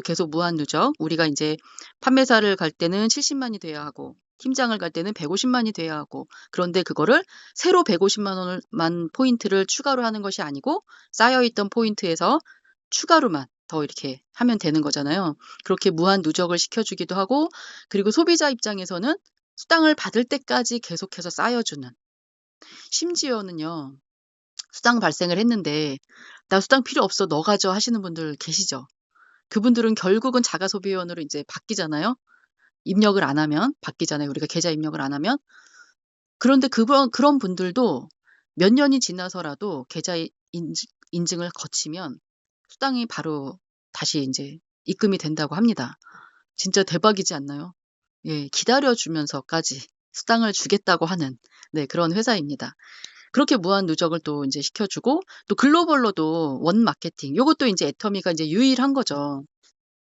계속 무한 누적. 우리가 이제 판매사를 갈 때는 70만이 돼야 하고, 팀장을 갈 때는 150만이 돼야 하고, 그런데 그거를 새로 150만 포인트를 추가로 하는 것이 아니고, 쌓여있던 포인트에서 추가로만 더 이렇게 하면 되는 거잖아요. 그렇게 무한 누적을 시켜주기도 하고, 그리고 소비자 입장에서는 수당을 받을 때까지 계속해서 쌓여주는. 심지어는요, 수당 발생을 했는데 나 수당 필요 없어 너 가져 하시는 분들 계시죠. 그분들은 결국은 자가소비원으로 이제 바뀌잖아요. 입력을 안 하면 바뀌잖아요. 우리가 계좌 입력을 안 하면. 그런데 그런 분들도 몇 년이 지나서라도 계좌 인증을 거치면 수당이 바로 다시 이제 입금이 된다고 합니다. 진짜 대박이지 않나요? 예, 기다려주면서까지 수당을 주겠다고 하는 네, 그런 회사입니다. 그렇게 무한 누적을 또 이제 시켜주고 또 글로벌로도 원 마케팅 요것도 이제 애터미가 이제 유일한 거죠.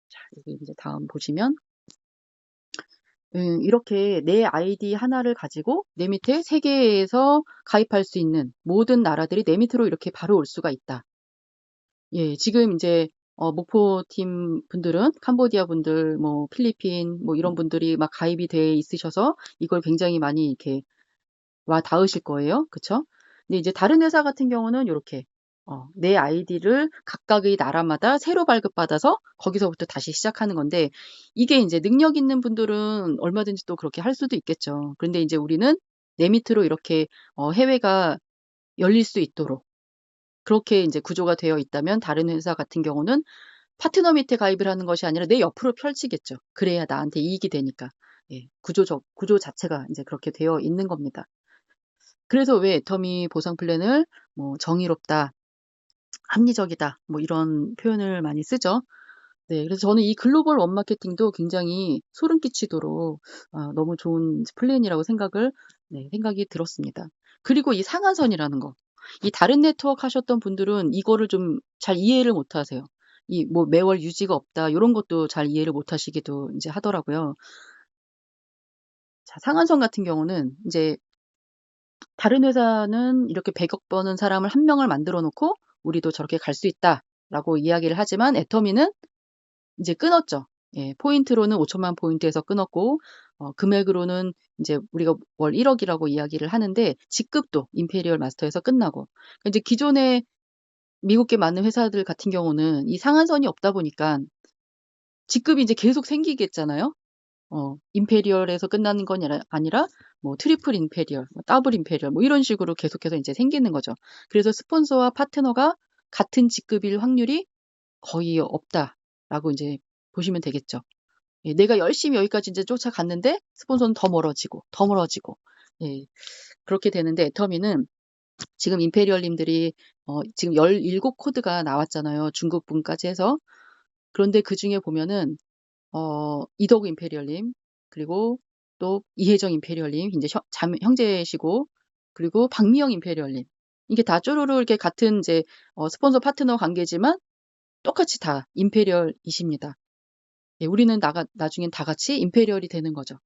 자, 여기 이제 다음 보시면 이렇게 내 아이디 하나를 가지고 내 밑에 세계에서 가입할 수 있는 모든 나라들이 내 밑으로 이렇게 바로 올 수가 있다. 예, 지금 이제 목포팀 분들은 캄보디아 분들, 뭐 필리핀, 뭐 이런 분들이 막 가입이 돼 있으셔서 이걸 굉장히 많이 이렇게 와 닿으실 거예요. 그쵸? 근데 이제 다른 회사 같은 경우는 이렇게 내 아이디를 각각의 나라마다 새로 발급받아서 거기서부터 다시 시작하는 건데 이게 이제 능력 있는 분들은 얼마든지 또 그렇게 할 수도 있겠죠. 그런데 이제 우리는 내 밑으로 이렇게 해외가 열릴 수 있도록 그렇게 이제 구조가 되어 있다면 다른 회사 같은 경우는 파트너 밑에 가입을 하는 것이 아니라 내 옆으로 펼치겠죠. 그래야 나한테 이익이 되니까. 예, 구조 자체가 이제 그렇게 되어 있는 겁니다. 그래서 왜 애터미 보상 플랜을 뭐 정의롭다, 합리적이다, 뭐 이런 표현을 많이 쓰죠. 네, 그래서 저는 이 글로벌 원마케팅도 굉장히 소름 끼치도록 너무 좋은 플랜이라고 생각이 들었습니다. 그리고 이 상한선이라는 거. 이 다른 네트워크 하셨던 분들은 이거를 좀 잘 이해를 못 하세요. 이 뭐 매월 유지가 없다, 이런 것도 잘 이해를 못 하시기도 이제 하더라고요. 자, 상한선 같은 경우는 이제 다른 회사는 이렇게 100억 버는 사람을 한 명을 만들어 놓고 우리도 저렇게 갈 수 있다라고 이야기를 하지만 애터미는 이제 끊었죠. 예, 포인트로는 5천만 포인트에서 끊었고 금액으로는 이제 우리가 월 1억이라고 이야기를 하는데 직급도 임페리얼 마스터에서 끝나고 이제 기존의 미국계 많은 회사들 같은 경우는 이 상한선이 없다 보니까 직급이 이제 계속 생기겠잖아요. 임페리얼에서 끝나는 건 아니라 뭐 트리플 임페리얼, 뭐 더블 임페리얼 뭐 이런 식으로 계속해서 이제 생기는 거죠. 그래서 스폰서와 파트너가 같은 직급일 확률이 거의 없다라고 이제 보시면 되겠죠. 예, 내가 열심히 여기까지 이제 쫓아갔는데 스폰서는 더 멀어지고 예, 그렇게 되는데 애터미는 지금 임페리얼님들이 지금 17코드가 나왔잖아요. 중국분까지 해서. 그런데 그 중에 보면은 이덕우 임페리얼님, 그리고 또 이혜정 임페리얼님, 이제 형제시고, 그리고 박미영 임페리얼님. 이게 다 쪼로로 이렇게 같은 이제 스폰서 파트너 관계지만 똑같이 다 임페리얼이십니다. 예, 우리는 나중엔 다 같이 임페리얼이 되는 거죠.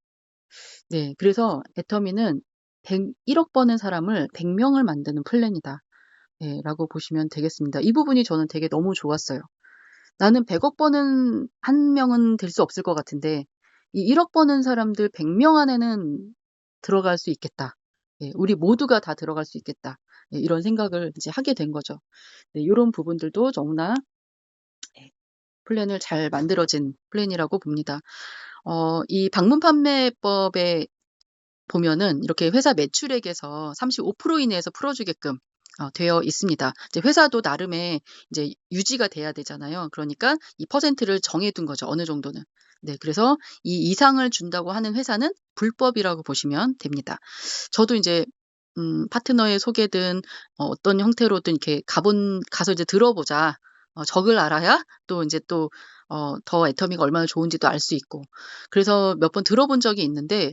네, 그래서 애터미는 1억 버는 사람을 100명을 만드는 플랜이다. 예, 라고 보시면 되겠습니다. 이 부분이 저는 되게 너무 좋았어요. 나는 100억 버는 한 명은 될 수 없을 것 같은데, 이 1억 버는 사람들 100명 안에는 들어갈 수 있겠다. 예, 우리 모두가 다 들어갈 수 있겠다. 예, 이런 생각을 이제 하게 된 거죠. 네, 이런 부분들도 너무나 예, 플랜을 잘 만들어진 플랜이라고 봅니다. 이 방문 판매법에 보면은 이렇게 회사 매출액에서 35% 이내에서 풀어주게끔 되어 있습니다. 이제 회사도 나름의 이제 유지가 돼야 되잖아요. 그러니까 이 퍼센트를 정해둔 거죠. 어느 정도는. 네, 그래서 이 이상을 준다고 하는 회사는 불법이라고 보시면 됩니다. 저도 이제 파트너의 소개든 어떤 형태로든 이렇게 가서 이제 들어보자. 적을 알아야 또 이제 또 더 애터미가 얼마나 좋은지도 알 수 있고. 그래서 몇 번 들어본 적이 있는데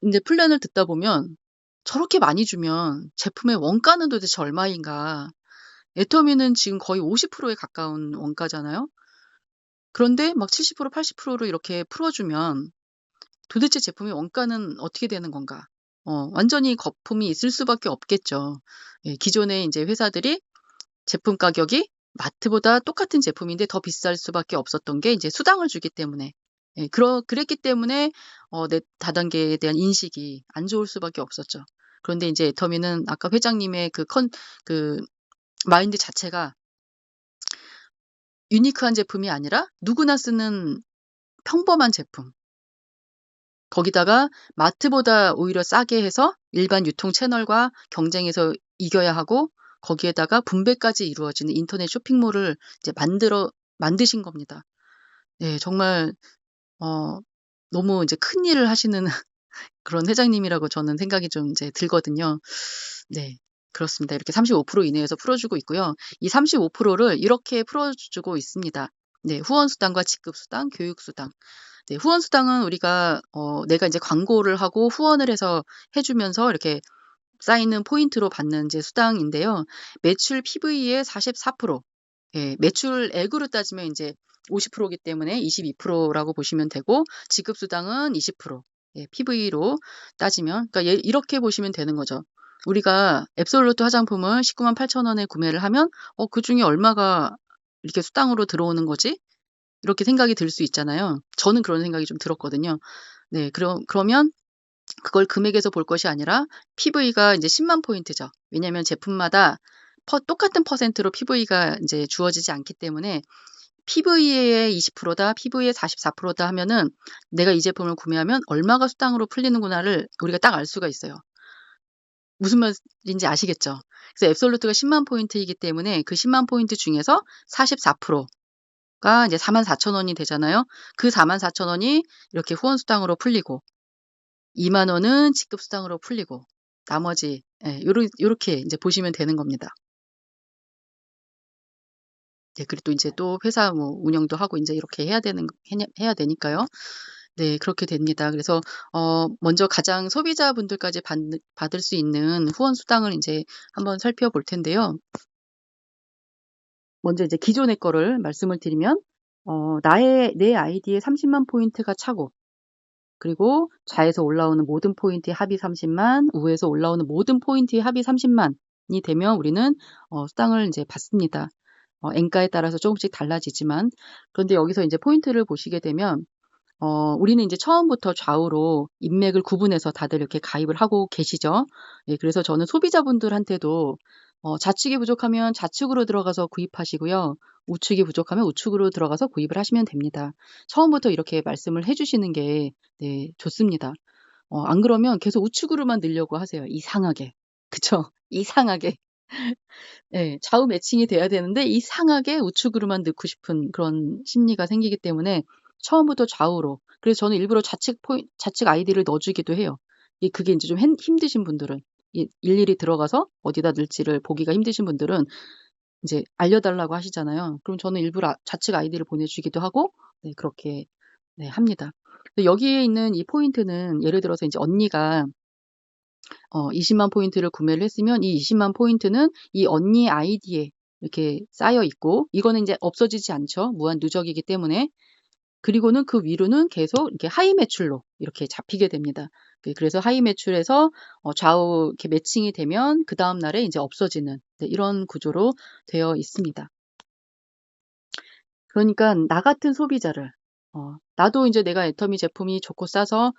이제 플랜을 듣다 보면 저렇게 많이 주면 제품의 원가는 도대체 얼마인가. 애터미는 지금 거의 50%에 가까운 원가잖아요. 그런데 막 70%, 80%로 이렇게 풀어주면 도대체 제품의 원가는 어떻게 되는 건가? 완전히 거품이 있을 수밖에 없겠죠. 예, 기존의 이제 회사들이 제품 가격이 마트보다 똑같은 제품인데 더 비쌀 수밖에 없었던 게 이제 수당을 주기 때문에. 예, 그랬기 때문에 내 다단계에 대한 인식이 안 좋을 수밖에 없었죠. 그런데 이제 애터미는 아까 회장님의 그 마인드 자체가 유니크한 제품이 아니라 누구나 쓰는 평범한 제품. 거기다가 마트보다 오히려 싸게 해서 일반 유통 채널과 경쟁해서 이겨야 하고 거기에다가 분배까지 이루어지는 인터넷 쇼핑몰을 이제 만드신 겁니다. 네, 정말 너무 이제 큰 일을 하시는 그런 회장님이라고 저는 생각이 좀 이제 들거든요. 네, 그렇습니다. 이렇게 35% 이내에서 풀어주고 있고요. 이 35%를 이렇게 풀어주고 있습니다. 네, 후원수당과 지급수당, 교육수당. 네, 후원수당은 우리가 내가 이제 광고를 하고 후원을 해서 해주면서 이렇게 쌓이는 포인트로 받는 이제 수당인데요. 매출 PV의 44%. 예, 매출액으로 따지면 이제 50%이기 때문에 22%라고 보시면 되고 지급수당은 20%. 예, PV로 따지면 그러니까 이렇게 보시면 되는 거죠. 우리가 앱솔루트 화장품을 19만 8천 원에 구매를 하면 그중에 얼마가 이렇게 수당으로 들어오는 거지? 이렇게 생각이 들 수 있잖아요. 저는 그런 생각이 좀 들었거든요. 네, 그러면 그걸 금액에서 볼 것이 아니라 PV가 이제 10만 포인트죠. 왜냐하면 제품마다 똑같은 퍼센트로 PV가 이제 주어지지 않기 때문에 PV의 20%다, PV의 44%다 하면은 내가 이 제품을 구매하면 얼마가 수당으로 풀리는구나를 우리가 딱 알 수가 있어요. 무슨 말인지 아시겠죠? 그래서 앱솔루트가 10만 포인트이기 때문에 그 10만 포인트 중에서 44%가 이제 44,000원이 되잖아요. 그 44,000원이 이렇게 후원수당으로 풀리고 2만 원은 지급수당으로 풀리고 나머지 요렇게 이제 보시면 되는 겁니다. 네, 그리고 또 이제 또 회사 뭐 운영도 하고 이제 이렇게 해야 되니까요. 네, 그렇게 됩니다. 그래서 먼저 가장 소비자분들까지 받을 수 있는 후원 수당을 이제 한번 살펴볼 텐데요. 먼저 이제 기존의 거를 말씀을 드리면 내 아이디에 30만 포인트가 차고 그리고 좌에서 올라오는 모든 포인트의 합이 30만, 우에서 올라오는 모든 포인트의 합이 30만이 되면 우리는 수당을 이제 받습니다. 엔가에 따라서 조금씩 달라지지만 그런데 여기서 이제 포인트를 보시게 되면 우리는 이제 처음부터 좌우로 인맥을 구분해서 다들 이렇게 가입을 하고 계시죠. 예, 그래서 저는 소비자분들한테도 좌측이 부족하면 좌측으로 들어가서 구입하시고요. 우측이 부족하면 우측으로 들어가서 구입을 하시면 됩니다. 처음부터 이렇게 말씀을 해주시는 게 네, 좋습니다. 안 그러면 계속 우측으로만 늘려고 하세요. 이상하게. 그쵸? 이상하게. 예, 좌우 매칭이 돼야 되는데 이상하게 우측으로만 넣고 싶은 그런 심리가 생기기 때문에 처음부터 좌우로. 그래서 저는 일부러 좌측 아이디를 넣어주기도 해요. 그게 이제 좀 힘드신 분들은. 일일이 들어가서 어디다 넣을지를 보기가 힘드신 분들은 이제 알려달라고 하시잖아요. 그럼 저는 일부러 좌측 아이디를 보내주기도 하고, 네, 그렇게, 네, 합니다. 근데 여기에 있는 이 포인트는 예를 들어서 이제 언니가 20만 포인트를 구매를 했으면 이 20만 포인트는 이 언니의 아이디에 이렇게 쌓여 있고, 이거는 이제 없어지지 않죠. 무한 누적이기 때문에. 그리고는 그 위로는 계속 이렇게 하이 매출로 이렇게 잡히게 됩니다. 그래서 하이 매출에서 좌우 이렇게 매칭이 되면 그 다음 날에 이제 없어지는, 네, 이런 구조로 되어 있습니다. 그러니까 나 같은 소비자를 나도 이제 내가 애터미 제품이 좋고 싸서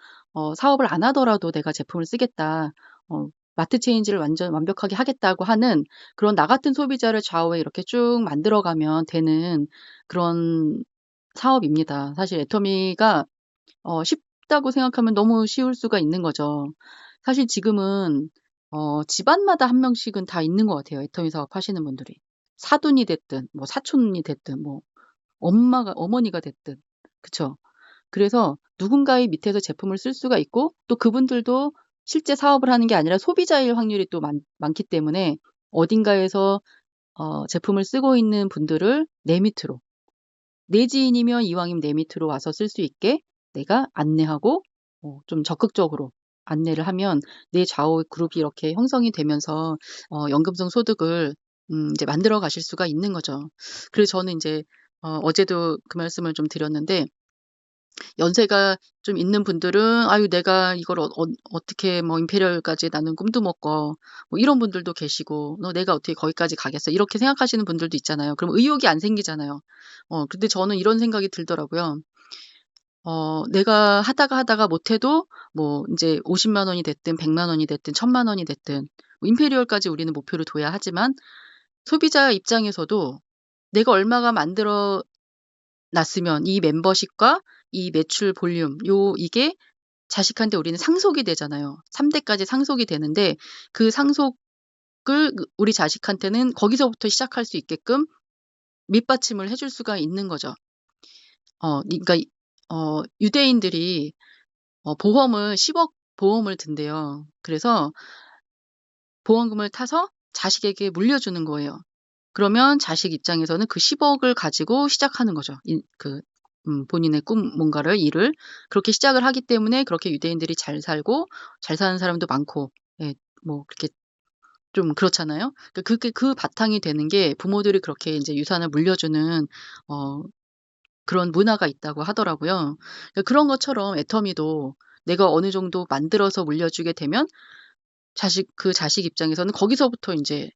사업을 안 하더라도 내가 제품을 쓰겠다. 마트 체인지를 완벽하게 하겠다고 하는 그런 나 같은 소비자를 좌우에 이렇게 쭉 만들어가면 되는 그런 사업입니다. 사실 애터미가 쉽다고 생각하면 너무 쉬울 수가 있는 거죠. 사실 지금은 집안마다 한 명씩은 다 있는 것 같아요. 애터미 사업 하시는 분들이. 사돈이 됐든 뭐 사촌이 됐든 뭐 어머니가 됐든. 그쵸? 그래서 누군가의 밑에서 제품을 쓸 수가 있고 또 그분들도 실제 사업을 하는 게 아니라 소비자일 확률이 또 많기 때문에 어딘가에서 제품을 쓰고 있는 분들을 내 밑으로 내 지인이면 이왕이면 내 밑으로 와서 쓸 수 있게 내가 안내하고 좀 적극적으로 안내를 하면 내 좌우 그룹이 이렇게 형성이 되면서 연금성 소득을 이제 만들어 가실 수가 있는 거죠. 그래서 저는 이제 어제도 그 말씀을 좀 드렸는데 연세가 좀 있는 분들은 아유 내가 이걸 어떻게 뭐 임페리얼까지 나는 꿈도 못 꿔. 뭐 이런 분들도 계시고 너 내가 어떻게 거기까지 가겠어. 이렇게 생각하시는 분들도 있잖아요. 그럼 의욕이 안 생기잖아요. 근데 저는 이런 생각이 들더라고요. 내가 하다가 못해도 뭐 이제 50만 원이 됐든 100만 원이 됐든 1000만 원이 됐든 뭐 임페리얼까지 우리는 목표를 둬야 하지만 소비자 입장에서도 내가 얼마가 만들어 놨으면 이 멤버십과 이 매출 볼륨 이게 자식한테 우리는 상속이 되잖아요. 3대까지 상속이 되는데 그 상속을 우리 자식한테는 거기서부터 시작할 수 있게끔 밑받침을 해줄 수가 있는 거죠. 그러니까 유대인들이 보험을 10억 보험을 든대요. 그래서 보험금을 타서 자식에게 물려주는 거예요. 그러면 자식 입장에서는 그 10억을 가지고 시작하는 거죠. 본인의 뭔가를 일을 그렇게 시작을 하기 때문에 그렇게 유대인들이 잘 살고 잘 사는 사람도 많고, 예, 뭐 그렇게 좀 그렇잖아요. 그게 그 바탕이 되는 게 부모들이 그렇게 이제 유산을 물려주는 그런 문화가 있다고 하더라고요. 그런 것처럼 애터미도 내가 어느 정도 만들어서 물려주게 되면 그 자식 입장에서는 거기서부터 이제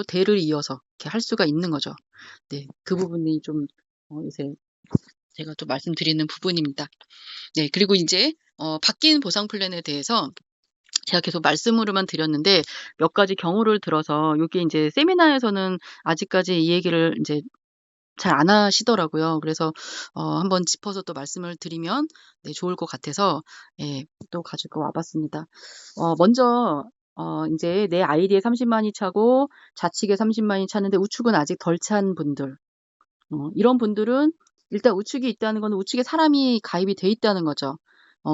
대를 이어서 이렇게 할 수가 있는 거죠. 네, 그 부분이 좀 요새 제가 또 말씀드리는 부분입니다. 네, 그리고 이제 바뀐 보상 플랜에 대해서 제가 계속 말씀으로만 드렸는데 몇 가지 경우를 들어서 요게 이제 세미나에서는 아직까지 이 얘기를 이제 잘 안 하시더라고요. 그래서 한번 짚어서 또 말씀을 드리면 네, 좋을 것 같아서 예, 또 가지고 와봤습니다. 먼저 이제 내 아이디에 30만이 차고 좌측에 30만이 차는데 우측은 아직 덜 찬 분들, 이런 분들은 일단 우측이 있다는 건 우측에 사람이 가입이 돼 있다는 거죠.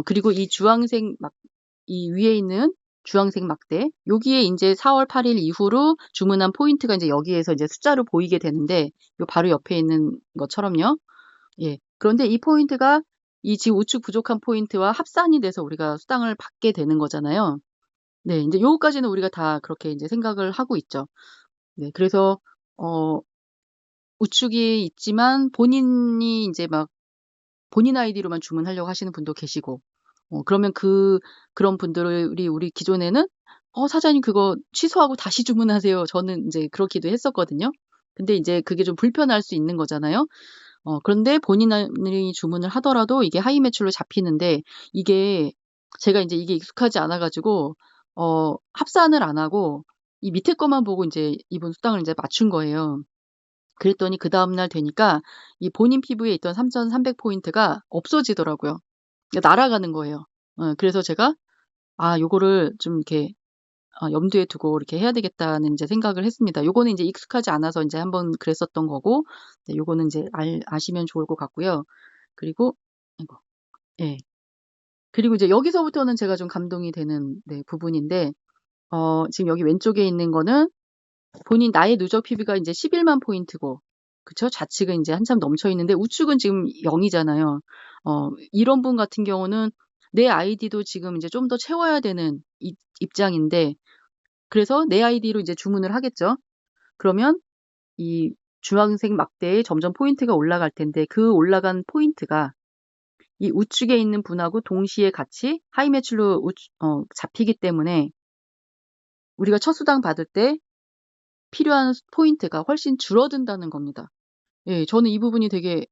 그리고 이 주황색 이 위에 있는 주황색 막대, 여기에 이제 4월 8일 이후로 주문한 포인트가 이제 여기에서 이제 숫자로 보이게 되는데, 요 바로 옆에 있는 것처럼요. 예. 그런데 이 포인트가 이 지금 우측 부족한 포인트와 합산이 돼서 우리가 수당을 받게 되는 거잖아요. 네. 이제 요거까지는 우리가 다 그렇게 이제 생각을 하고 있죠. 네. 그래서, 우측이 있지만 본인이 이제 막 본인 아이디로만 주문하려고 하시는 분도 계시고, 그러면 그런 분들이 우리 기존에는 사장님 그거 취소하고 다시 주문하세요. 저는 이제 그렇기도 했었거든요. 근데 이제 그게 좀 불편할 수 있는 거잖아요. 그런데 본인이 주문을 하더라도 이게 하이 매출로 잡히는데 이게 제가 이제 이게 익숙하지 않아 가지고 합산을 안 하고 이 밑에 것만 보고 이제 이분 수당을 이제 맞춘 거예요. 그랬더니 그 다음날 되니까 이 본인 피부에 있던 3,300 포인트가 없어지더라고요. 그러니까 날아가는 거예요. 그래서 제가 요거를 좀 이렇게 염두에 두고 이렇게 해야 되겠다는 이제 생각을 했습니다. 요거는 이제 익숙하지 않아서 이제 한번 그랬었던 거고, 네, 요거는 이제 아시면 좋을 것 같고요. 그리고, 이거, 예. 그리고 이제 여기서부터는 제가 좀 감동이 되는 네, 부분인데, 지금 여기 왼쪽에 있는 거는 본인 나의 누적 PB가 이제 11만 포인트고, 그쵸? 좌측은 이제 한참 넘쳐 있는데 우측은 지금 0이잖아요. 이런 분 같은 경우는 내 아이디도 지금 이제 좀 더 채워야 되는 입장인데, 그래서 내 아이디로 이제 주문을 하겠죠. 그러면 이 주황색 막대에 점점 포인트가 올라갈 텐데, 그 올라간 포인트가 이 우측에 있는 분하고 동시에 같이 하이 매출로 잡히기 때문에 우리가 첫 수당 받을 때 필요한 포인트가 훨씬 줄어든다는 겁니다. 예, 저는 이 부분이 되게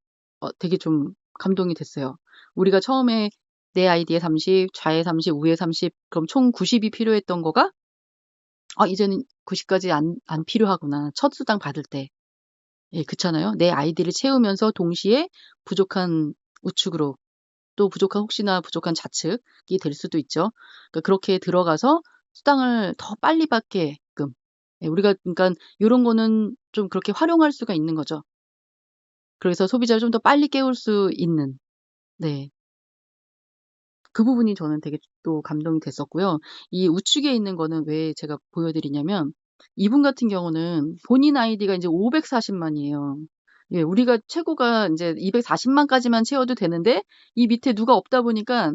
좀 감동이 됐어요. 우리가 처음에 내 아이디에 30, 좌에 30, 우에 30, 그럼 총 90이 필요했던 거가, 이제는 90까지 안 필요하구나. 첫 수당 받을 때. 예, 그렇잖아요. 내 아이디를 채우면서 동시에 부족한 우측으로, 또 혹시나 부족한 좌측이 될 수도 있죠. 그러니까 그렇게 들어가서 수당을 더 빨리 받게끔. 예, 우리가, 그러니까, 이런 거는 좀 그렇게 활용할 수가 있는 거죠. 그래서 소비자를 좀 더 빨리 깨울 수 있는, 네. 그 부분이 저는 되게 또 감동이 됐었고요. 이 우측에 있는 거는 왜 제가 보여드리냐면, 이분 같은 경우는 본인 아이디가 이제 540만이에요. 예, 우리가 최고가 이제 240만까지만 채워도 되는데, 이 밑에 누가 없다 보니까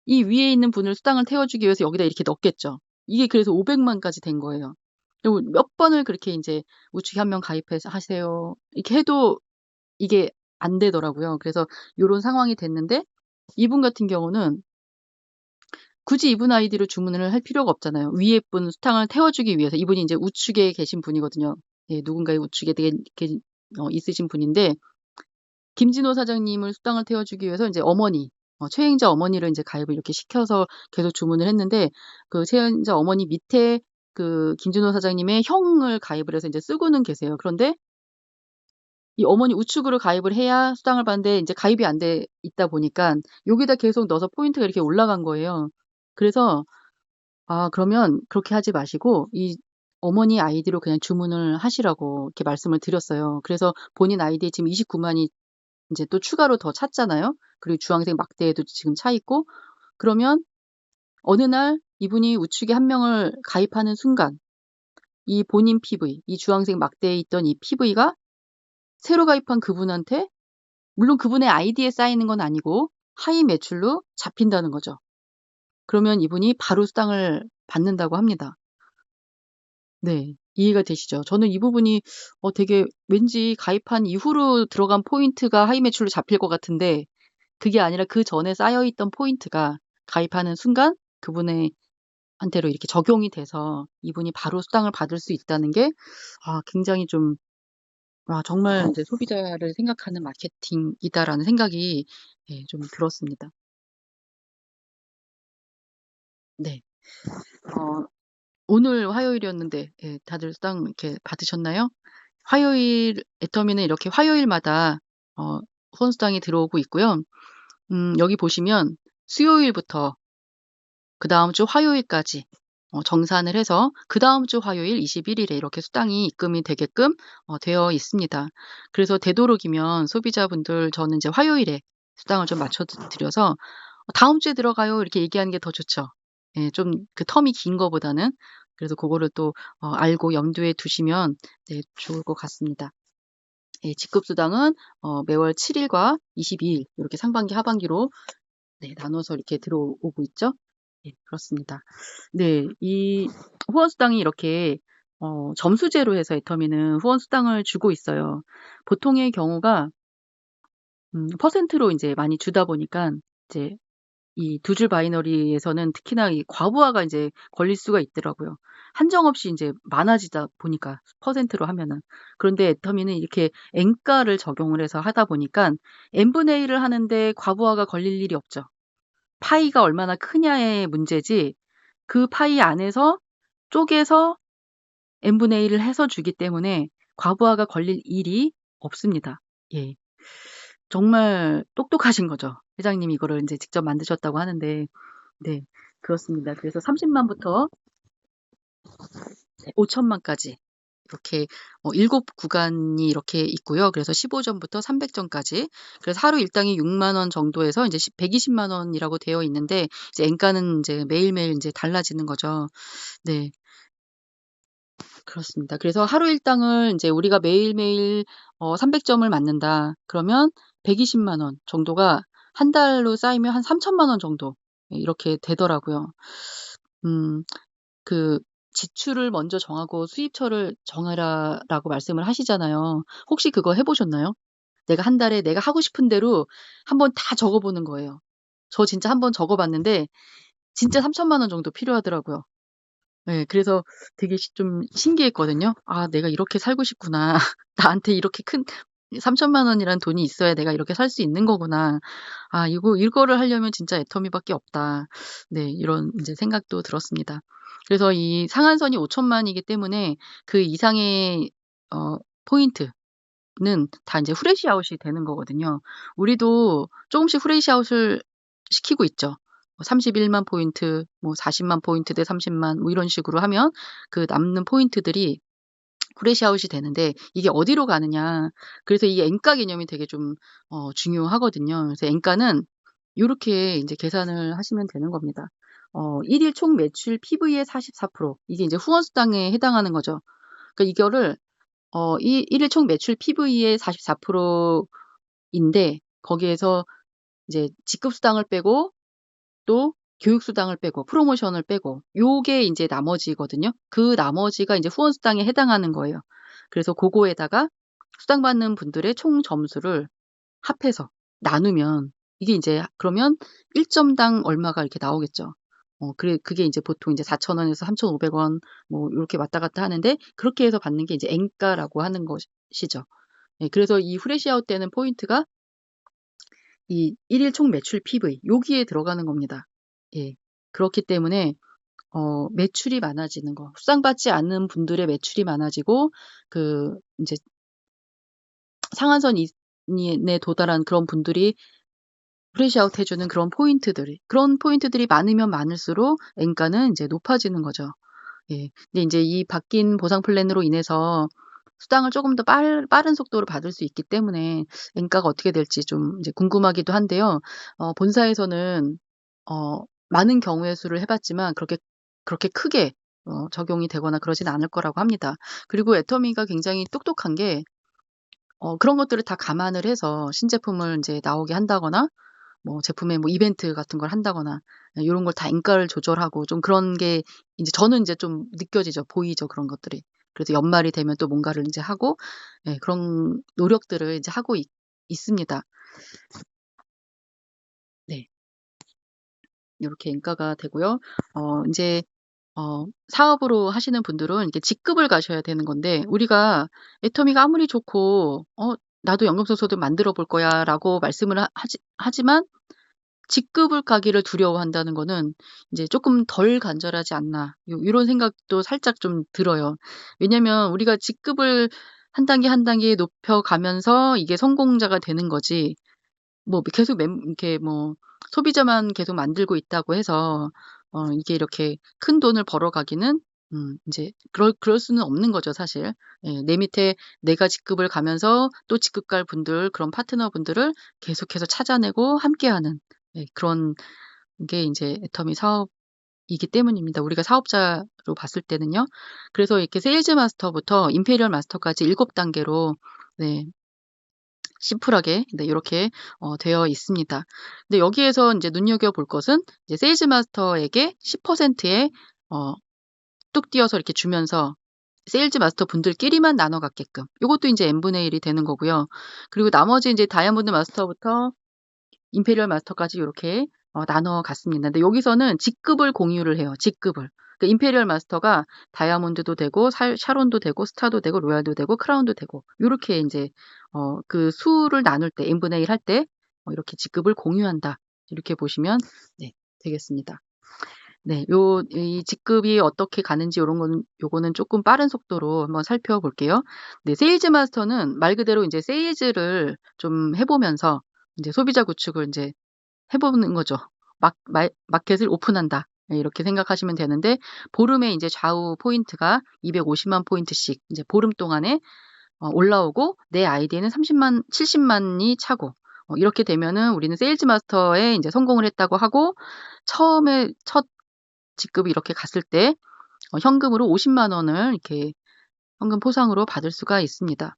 이 위에 있는 분을 수당을 태워주기 위해서 여기다 이렇게 넣겠죠. 이게 그래서 500만까지 된 거예요. 그리고 몇 번을 그렇게 이제 우측에 한 명 가입해서 하세요. 이렇게 해도 이게 안 되더라고요. 그래서 요런 상황이 됐는데, 이분 같은 경우는 굳이 이분 아이디로 주문을 할 필요가 없잖아요. 위에 분 수당을 태워주기 위해서. 이분이 이제 우측에 계신 분이거든요. 예, 누군가의 우측에 있으신 분인데, 김진호 사장님을 수당을 태워주기 위해서 이제 어머니, 최행자 어머니를 이제 가입을 이렇게 시켜서 계속 주문을 했는데, 그 최행자 어머니 밑에 그 김진호 사장님의 형을 가입을 해서 이제 쓰고는 계세요. 그런데 이 어머니 우측으로 가입을 해야 수당을 받는데 이제 가입이 안 돼 있다 보니까 여기다 계속 넣어서 포인트가 이렇게 올라간 거예요. 그래서 그러면 그렇게 하지 마시고 이 어머니 아이디로 그냥 주문을 하시라고 이렇게 말씀을 드렸어요. 그래서 본인 아이디에 지금 29만이 이제 또 추가로 더 찼잖아요. 그리고 주황색 막대에도 지금 차 있고, 그러면 어느 날 이분이 우측에 한 명을 가입하는 순간 이 본인 PV, 이 주황색 막대에 있던 이 PV가 새로 가입한 그분한테, 물론 그분의 아이디에 쌓이는 건 아니고 하이 매출로 잡힌다는 거죠. 그러면 이분이 바로 수당을 받는다고 합니다. 네, 이해가 되시죠? 저는 이 부분이 되게 왠지 가입한 이후로 들어간 포인트가 하이 매출로 잡힐 것 같은데, 그게 아니라 그 전에 쌓여있던 포인트가 가입하는 순간 그분의 한테로 이렇게 적용이 돼서 이분이 바로 수당을 받을 수 있다는 게 굉장히 좀 정말 이제 소비자를 생각하는 마케팅이다라는 생각이 좀 들었습니다. 네. 오늘 화요일이었는데 다들 수당 이렇게 받으셨나요? 화요일 애터미는 이렇게 화요일마다 후원 수당이 들어오고 있고요. 여기 보시면 수요일부터 그 다음 주 화요일까지 정산을 해서 그 다음 주 화요일 21일에 이렇게 수당이 입금이 되게끔 되어 있습니다. 그래서 되도록이면 소비자분들, 저는 이제 화요일에 수당을 좀 맞춰드려서 다음 주에 들어가요 이렇게 얘기하는 게 더 좋죠. 예, 좀 그 텀이 긴 거보다는. 그래서 그거를 또 알고 염두에 두시면 좋을 것 같습니다. 예, 직급수당은 매월 7일과 22일 이렇게 상반기 하반기로 나눠서 이렇게 들어오고 있죠. 예, 그렇습니다. 네, 이 후원수당이 이렇게 점수제로 해서 애터미는 후원수당을 주고 있어요. 보통의 경우가 퍼센트로 이제 많이 주다 보니까 이제 이 두 줄 바이너리에서는 특히나 이 과부하가 이제 걸릴 수가 있더라고요. 한정없이 이제 많아지다 보니까 퍼센트로 하면은. 그런데 애터미는 이렇게 N가를 적용을 해서 하다 보니까 N분의 1을 하는데 과부하가 걸릴 일이 없죠. 파이가 얼마나 크냐의 문제지, 그 파이 안에서 쪼개서 n분의 1을 해서 주기 때문에 과부하가 걸릴 일이 없습니다. 예. 정말 똑똑하신 거죠. 회장님이 이거를 이제 직접 만드셨다고 하는데, 네, 그렇습니다. 그래서 30만부터 5천만까지 이렇게 7구간이 이렇게 있고요. 그래서 15점부터 300점까지. 그래서 하루 일당이 6만 원 정도에서 이제 120만 원이라고 되어 있는데 이제 엔가는 이제 매일매일 이제 달라지는 거죠. 네. 그렇습니다. 그래서 하루 일당을 이제 우리가 매일매일 300점을 맞는다. 그러면 120만 원 정도가 한 달로 쌓이면 한 3천만 원 정도 이렇게 되더라고요. 음, 그 지출을 먼저 정하고 수입처를 정하라라고 말씀을 하시잖아요. 혹시 그거 해보셨나요? 내가 한 달에 내가 하고 싶은 대로 한번 다 적어보는 거예요. 저 진짜 한번 적어봤는데 진짜 3천만 원 정도 필요하더라고요. 네, 그래서 되게 좀 신기했거든요. 아, 내가 이렇게 살고 싶구나. 나한테 이렇게 큰 3천만 원이란 돈이 있어야 내가 이렇게 살 수 있는 거구나. 아, 이거를 하려면 진짜 애터미밖에 없다. 네, 이런 이제 생각도 들었습니다. 그래서 이 상한선이 5천만이기 때문에 그 이상의 포인트는 다 이제 후레쉬 아웃이 되는 거거든요. 우리도 조금씩 후레쉬 아웃을 시키고 있죠. 31만 포인트, 40만 포인트 대 30만, 이런 식으로 하면 그 남는 포인트들이 후레쉬 아웃이 되는데 이게 어디로 가느냐. 그래서 이 엔가 개념이 되게 좀 중요하거든요. 그래서 엔가는 이렇게 이제 계산을 하시면 되는 겁니다. 1일 총 매출 PV의 44%. 이게 이제 후원수당에 해당하는 거죠. 그러니까 이거를 1일 총 매출 PV의 44%인데 거기에서 이제 직급수당을 빼고 또 교육수당을 빼고 프로모션을 빼고 요게 이제 나머지거든요. 그 나머지가 이제 후원수당에 해당하는 거예요. 그래서 그거에다가 수당받는 분들의 총 점수를 합해서 나누면 이게 이제 그러면 1점당 얼마가 이렇게 나오겠죠. 그게 이제 보통 이제 4,000원에서 3,500원 이렇게 왔다 갔다 하는데 그렇게 해서 받는 게 이제 엔가라고 하는 것이죠. 예, 그래서 이 후레쉬아웃 때는 포인트가 이 1일 총 매출 PV 여기에 들어가는 겁니다. 예. 그렇기 때문에 매출이 많아지는 거. 수당받지 않는 분들의 매출이 많아지고 그 이제 상한선에 도달한 그런 분들이 프레시아웃 해주는 그런 포인트들이 많으면 많을수록 엔가는 이제 높아지는 거죠. 예. 근데 이제 이 바뀐 보상 플랜으로 인해서 수당을 조금 더 빠른 속도로 받을 수 있기 때문에 엔가가 어떻게 될지 좀 이제 궁금하기도 한데요. 본사에서는 많은 경우의 수를 해봤지만 그렇게 크게 적용이 되거나 그러진 않을 거라고 합니다. 그리고 애터미가 굉장히 똑똑한 게 그런 것들을 다 감안을 해서 신제품을 이제 나오게 한다거나 제품에 이벤트 같은 걸 한다거나 이런 걸 다 엔가를 조절하고 좀 그런 게 이제 저는 이제 좀 느껴지죠. 보이죠. 그런 것들이. 그래서 연말이 되면 또 뭔가를 이제 하고 그런 노력들을 이제 하고 있습니다. 네. 이렇게 엔가가 되고요. 이제 사업으로 하시는 분들은 이렇게 직급을 가셔야 되는 건데 우리가 애터미가 아무리 좋고 나도 연금성소득 만들어 볼 거야라고 말씀을 하지만 직급을 가기를 두려워한다는 거는 이제 조금 덜 간절하지 않나 이런 생각도 살짝 좀 들어요. 왜냐면 우리가 직급을 한 단계 한 단계 높여가면서 이게 성공자가 되는 거지. 계속 이렇게 소비자만 계속 만들고 있다고 해서 이게 이렇게 큰 돈을 벌어가기는 이제 그럴 수는 없는 거죠, 사실. 예, 내 밑에 내가 직급을 가면서 또 직급 갈 분들, 그런 파트너분들을 계속해서 찾아내고 함께하는 그런 게 이제 애터미 사업이기 때문입니다. 우리가 사업자로 봤을 때는요. 그래서 이렇게 세일즈 마스터부터 임페리얼 마스터까지 7단계로 네, 심플하게 이렇게 되어 있습니다. 근데 여기에서 이제 눈여겨볼 것은 이제 세일즈 마스터에게 10%의 뚝 띄어서 이렇게 주면서 세일즈 마스터 분들끼리만 나눠 갖게끔. 이것도 이제 n분의 1이 되는 거고요. 그리고 나머지 이제 다이아몬드 마스터부터 임페리얼 마스터까지 이렇게 나눠 갔습니다. 근데 여기서는 직급을 공유를 해요. 직급을. 그러니까 임페리얼 마스터가 다이아몬드도 되고 샤론도 되고 스타도 되고 로얄도 되고 크라운도 되고 이렇게 이제 그 수를 나눌 때 n분의 1 할 때 이렇게 직급을 공유한다. 이렇게 보시면 네, 되겠습니다. 네, 이 직급이 어떻게 가는지 요거는 조금 빠른 속도로 한번 살펴볼게요. 네, 세일즈 마스터는 말 그대로 이제 세일즈를 좀 해보면서 이제 소비자 구축을 이제 해보는 거죠. 마켓을 오픈한다. 이렇게 생각하시면 되는데, 보름에 이제 좌우 포인트가 250만 포인트씩 이제 보름 동안에 올라오고, 내 아이디에는 70만이 차고, 이렇게 되면은 우리는 세일즈 마스터에 이제 성공을 했다고 하고, 처음에 첫 직급이 이렇게 갔을 때 현금으로 50만 원을 이렇게 현금 포상으로 받을 수가 있습니다.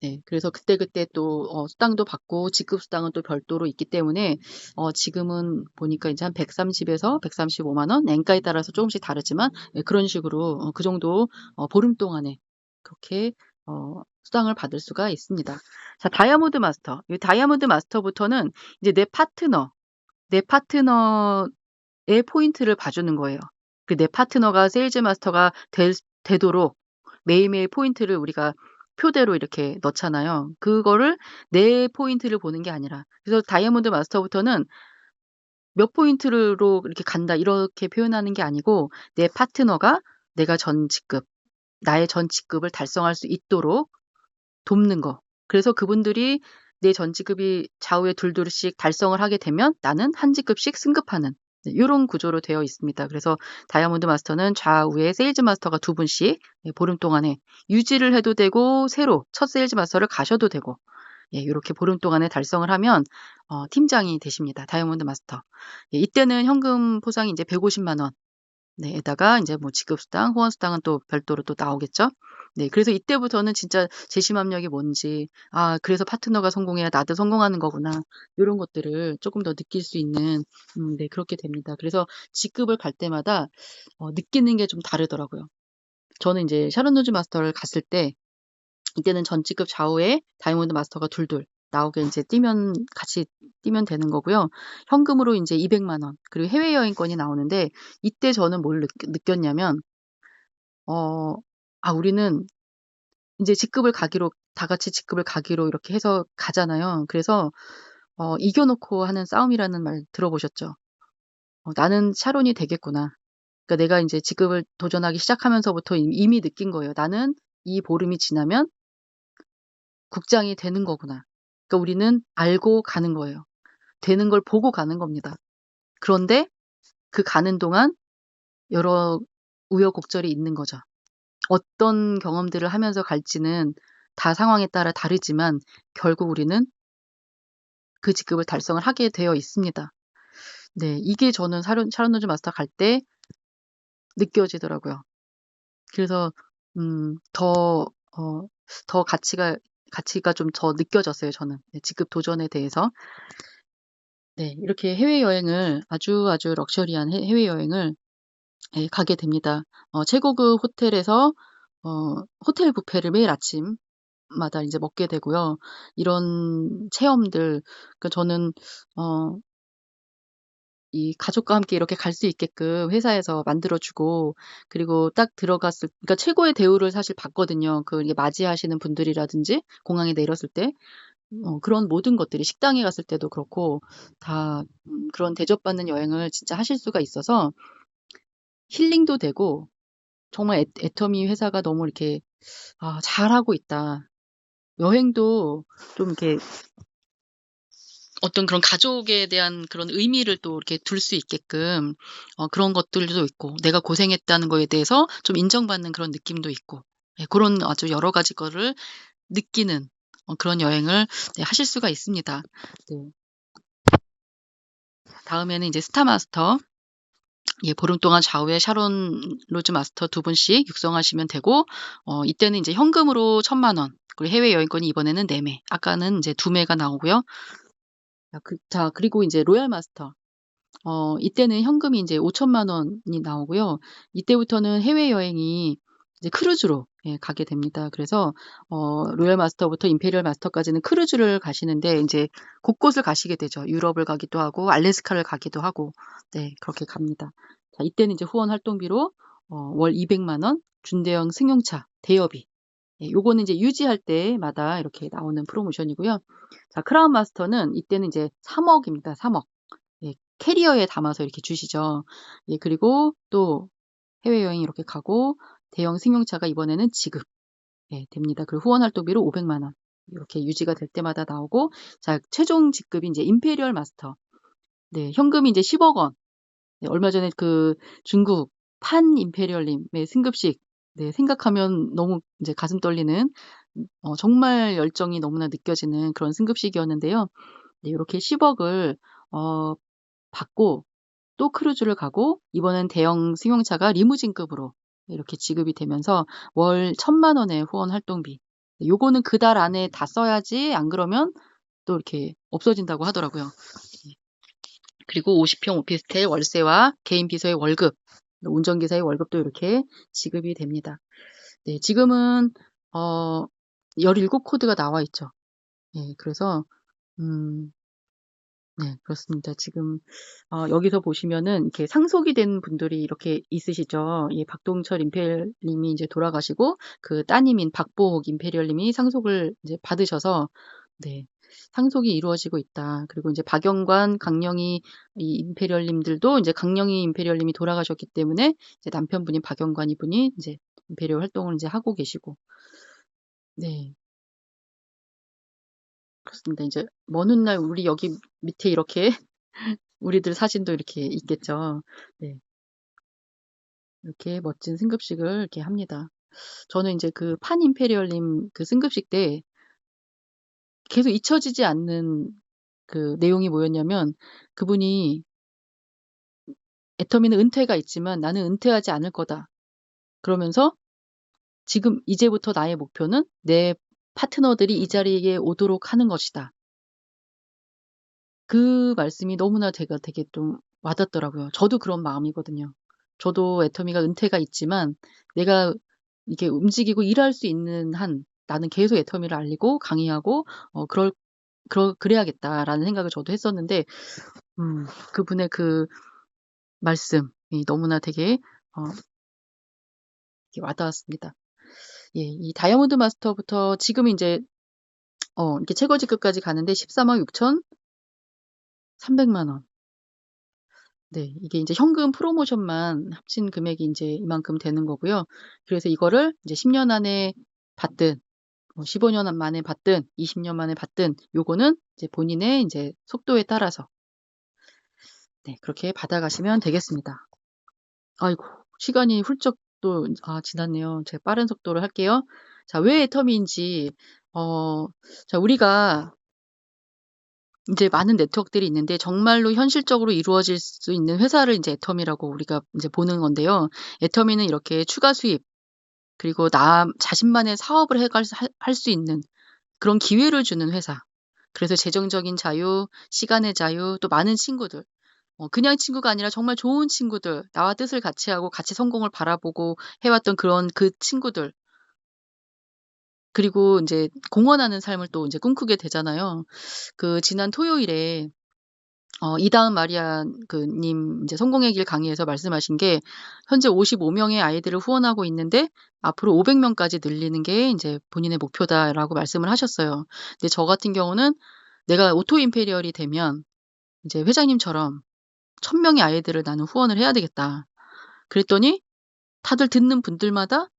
네, 그래서 그때그때 또 수당도 받고 직급 수당은 또 별도로 있기 때문에 지금은 보니까 이제 한 130에서 135만 원, 엔가에 따라서 조금씩 다르지만 그런 식으로 그 정도 보름 동안에 그렇게 수당을 받을 수가 있습니다. 자, 다이아몬드 마스터. 이 다이아몬드 마스터부터는 이제 내 파트너의 포인트를 봐주는 거예요. 내 파트너가 세일즈 마스터가 되도록 매일매일 포인트를 우리가 표대로 이렇게 넣잖아요. 그거를 내 포인트를 보는 게 아니라, 그래서 다이아몬드 마스터부터는 몇 포인트로 이렇게 간다 이렇게 표현하는 게 아니고, 내 파트너가 나의 전 직급을 달성할 수 있도록 돕는 거. 그래서 그분들이 내 전 직급이 좌우에 둘씩 달성을 하게 되면 나는 한 직급씩 승급하는 이런 구조로 되어 있습니다. 그래서 다이아몬드 마스터는 좌우에 세일즈 마스터가 2분씩 보름 동안에 유지를 해도 되고, 새로 첫 세일즈 마스터를 가셔도 되고, 이렇게 보름 동안에 달성을 하면 팀장이 되십니다. 다이아몬드 마스터. 이때는 현금 포상이 이제 150만 원. 네, 에다가 이제 뭐 직급수당, 후원수당은 또 별도로 또 나오겠죠. 네, 그래서 이때부터는 진짜 재심압력이 뭔지, 그래서 파트너가 성공해야 나도 성공하는 거구나, 이런 것들을 조금 더 느낄 수 있는, 네, 그렇게 됩니다. 그래서 직급을 갈 때마다 느끼는 게 좀 다르더라고요. 저는 이제 샤론 로즈 마스터를 갔을 때, 이때는 전 직급 좌우에 다이아몬드 마스터가 둘 나오게 이제 같이 뛰면 되는 거고요. 현금으로 이제 200만 원, 그리고 해외여행권이 나오는데, 이때 저는 뭘 느꼈냐면, 우리는 이제 다 같이 직급을 가기로 이렇게 해서 가잖아요. 그래서, 이겨놓고 하는 싸움이라는 말 들어보셨죠? 나는 샤론이 되겠구나. 그러니까 내가 이제 직급을 도전하기 시작하면서부터 이미 느낀 거예요. 나는 이 보름이 지나면 국장이 되는 거구나. 그러니까 우리는 알고 가는 거예요. 되는 걸 보고 가는 겁니다. 그런데 그 가는 동안 여러 우여곡절이 있는 거죠. 어떤 경험들을 하면서 갈지는 다 상황에 따라 다르지만 결국 우리는 그 직급을 달성을 하게 되어 있습니다. 네, 이게 저는 샤론 로즈 마스터 갈 때 느껴지더라고요. 그래서 더 가치가 좀 더 느껴졌어요, 저는. 네, 직급 도전에 대해서. 네, 이렇게 해외여행을 아주 럭셔리한 해외여행을 가게 됩니다. 최고급 호텔에서 호텔 뷔페를 매일 아침마다 이제 먹게 되고요. 이런 체험들, 그러니까 저는 이 가족과 함께 이렇게 갈 수 있게끔 회사에서 만들어주고, 그리고 딱 그러니까 최고의 대우를 사실 받거든요. 이게 맞이하시는 분들이라든지, 공항에 내렸을 때, 그런 모든 것들이 식당에 갔을 때도 그렇고, 다 그런 대접받는 여행을 진짜 하실 수가 있어서 힐링도 되고, 정말 애터미 회사가 너무 이렇게, 잘하고 있다. 여행도 좀 이렇게 어떤 그런 가족에 대한 그런 의미를 또 이렇게 둘 수 있게끔 그런 것들도 있고, 내가 고생했다는 거에 대해서 좀 인정받는 그런 느낌도 있고, 그런 아주 여러 가지 거를 느끼는 그런 여행을 하실 수가 있습니다. 네. 다음에는 이제 스타마스터. 보름 동안 좌우에 샤론 로즈 마스터 2분씩 육성하시면 되고, 이때는 이제 현금으로 1,000만 원, 그리고 해외여행권이 이번에는 4매, 아까는 이제 2매가 나오고요. 그리고 이제 로얄 마스터. 이때는 현금이 이제 5천만 원이 나오고요. 이때부터는 해외여행이 이제 크루즈로 가게 됩니다. 그래서 로얄 마스터부터 임페리얼 마스터까지는 크루즈를 가시는데, 이제 곳곳을 가시게 되죠. 유럽을 가기도 하고 알래스카를 가기도 하고, 네, 그렇게 갑니다. 자, 이때는 이제 후원 활동비로 월 200만 원, 준대형 승용차 대여비. 요거는 이제 유지할 때마다 이렇게 나오는 프로모션이고요. 자, 크라운 마스터는 이때는 이제 3억입니다. 3억. 캐리어에 담아서 이렇게 주시죠. 그리고 또 해외여행 이렇게 가고, 대형 승용차가 이번에는 지급 됩니다. 그리고 후원 활동비로 500만 원 이렇게 유지가 될 때마다 나오고, 자, 최종 직급이 이제 임페리얼 마스터. 네, 현금이 이제 10억 원. 네, 얼마 전에 그 중국 판 임페리얼림의 승급식, 네, 생각하면 너무 이제 가슴 떨리는, 정말 열정이 너무나 느껴지는 그런 승급식이었는데요. 네, 이렇게 10억을 받고 또 크루즈를 가고, 이번엔 대형 승용차가 리무진급으로 이렇게 지급이 되면서 월 1,000만 원의 후원 활동비. 네, 요거는 그 달 안에 다 써야지, 안 그러면 또 이렇게 없어진다고 하더라고요. 네. 그리고 50평 오피스텔 월세와 개인 비서의 월급, 운전기사의 월급도 이렇게 지급이 됩니다. 네, 지금은 17코드가 나와 있죠. 예, 그래서 네, 그렇습니다. 지금 여기서 보시면은 이렇게 상속이 된 분들이 이렇게 있으시죠. 예, 박동철 임페리얼님이 이제 돌아가시고 그 따님인 박보옥 임페리얼님이 상속을 이제 받으셔서, 네, 상속이 이루어지고 있다. 그리고 이제 박영관, 강영희 이 임페리얼님들도 이제 강영희 임페리얼님이 돌아가셨기 때문에 이제 남편분인 박영관 이분이 이제 임페리얼 활동을 이제 하고 계시고, 네, 그렇습니다. 이제 먼 훗날 우리 여기 밑에 이렇게 우리들 사진도 이렇게 있겠죠. 네, 이렇게 멋진 승급식을 이렇게 합니다. 저는 이제 그 판 임페리얼님 그 승급식 때 계속 잊혀지지 않는 그 내용이 뭐였냐면, 그분이 애터미는 은퇴가 있지만 나는 은퇴하지 않을 거다. 그러면서 지금 이제부터 나의 목표는 내 파트너들이 이 자리에 오도록 하는 것이다. 그 말씀이 너무나 제가 되게 좀 와닿더라고요. 저도 그런 마음이거든요. 저도 애터미가 은퇴가 있지만 내가 이게 움직이고 일할 수 있는 한 나는 계속 애터미를 알리고 강의하고 그래야겠다라는 생각을 저도 했었는데, 그분의 그 말씀이 너무나 되게 이렇게 와닿았습니다. 예, 이 다이아몬드 마스터부터 지금 이제 이렇게 최고직급까지 가는데 13억 6,300만 원. 네, 이게 이제 현금 프로모션만 합친 금액이 이제 이만큼 되는 거고요. 그래서 이거를 이제 10년 안에 받든, 15년 만에 받든, 20년 만에 받든, 요거는 이제 본인의 이제 속도에 따라서, 네, 그렇게 받아가시면 되겠습니다. 아이고, 시간이 훌쩍 또, 지났네요. 제가 빠른 속도로 할게요. 자, 왜 애터미인지, 자, 우리가 이제 많은 네트워크들이 있는데 정말로 현실적으로 이루어질 수 있는 회사를 이제 애터미라고 우리가 이제 보는 건데요. 애터미는 이렇게 추가 수입, 그리고 나 자신만의 사업을 할 수 있는 그런 기회를 주는 회사. 그래서 재정적인 자유, 시간의 자유, 또 많은 친구들. 그냥 친구가 아니라 정말 좋은 친구들, 나와 뜻을 같이 하고 같이 성공을 바라보고 해왔던 그런 그 친구들. 그리고 이제 공헌하는 삶을 또 이제 꿈꾸게 되잖아요. 그 지난 토요일에 이다은 마리아 님 이제 성공의 길 강의에서 말씀하신 게, 현재 55명의 아이들을 후원하고 있는데 앞으로 500명까지 늘리는 게 이제 본인의 목표다라고 말씀을 하셨어요. 근데 저 같은 경우는 내가 오토 임페리얼이 되면 이제 회장님처럼 1,000명의 아이들을 나는 후원을 해야 되겠다. 그랬더니 다들 듣는 분들마다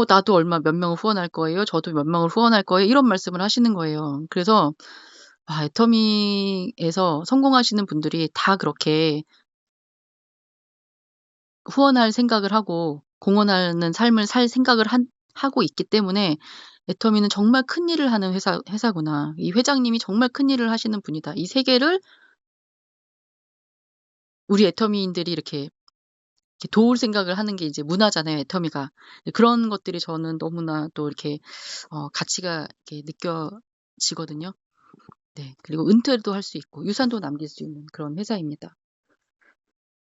나도 몇 명을 후원할 거예요. 저도 몇 명을 후원할 거예요. 이런 말씀을 하시는 거예요. 그래서 애터미에서 성공하시는 분들이 다 그렇게 후원할 생각을 하고 공헌하는 삶을 살 생각을 하고 있기 때문에 애터미는 정말 큰일을 하는 회사구나. 이 회장님이 정말 큰일을 하시는 분이다. 이 세계를 우리 애터미인들이 이렇게 도울 생각을 하는 게 이제 문화잖아요, 애터미가. 그런 것들이 저는 너무나 또 이렇게 가치가 이렇게 느껴지거든요. 네, 그리고 은퇴도 할 수 있고 유산도 남길 수 있는 그런 회사입니다.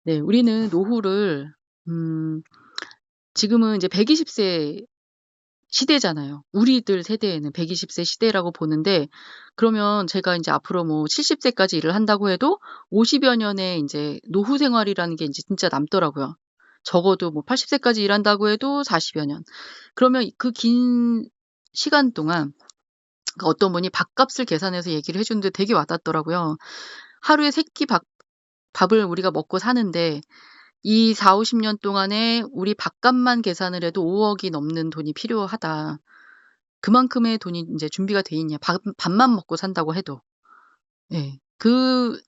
네, 우리는 노후를 지금은 이제 120세 시대잖아요. 우리들 세대에는 120세 시대라고 보는데, 그러면 제가 이제 앞으로 뭐 70세까지 일을 한다고 해도 50여 년의 이제 노후 생활이라는 게 이제 진짜 남더라고요. 적어도 뭐 80세까지 일한다고 해도 40여 년. 그러면 그 긴 시간 동안 어떤 분이 밥값을 계산해서 얘기를 해주는데 되게 와닿더라고요. 하루에 밥을 우리가 먹고 사는데 이 4, 50년 동안에 우리 밥값만 계산을 해도 5억이 넘는 돈이 필요하다. 그만큼의 돈이 이제 준비가 돼 있냐. 밥만 먹고 산다고 해도. 예. 그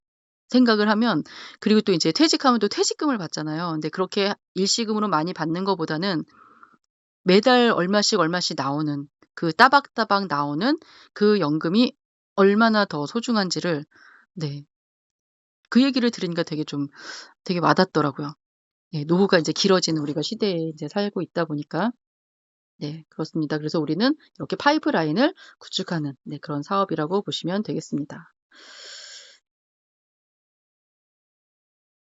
생각을 하면, 그리고 또 이제 퇴직하면 또 퇴직금을 받잖아요. 근데 그렇게 일시금으로 많이 받는 것보다는 매달 얼마씩 얼마씩 나오는, 그 따박따박 나오는 그 연금이 얼마나 더 소중한지를, 네, 그 얘기를 들으니까 되게 와닿더라고요. 네, 노후가 이제 길어지는 우리가 시대에 이제 살고 있다 보니까. 네, 그렇습니다. 그래서 우리는 이렇게 파이프라인을 구축하는, 네, 그런 사업이라고 보시면 되겠습니다.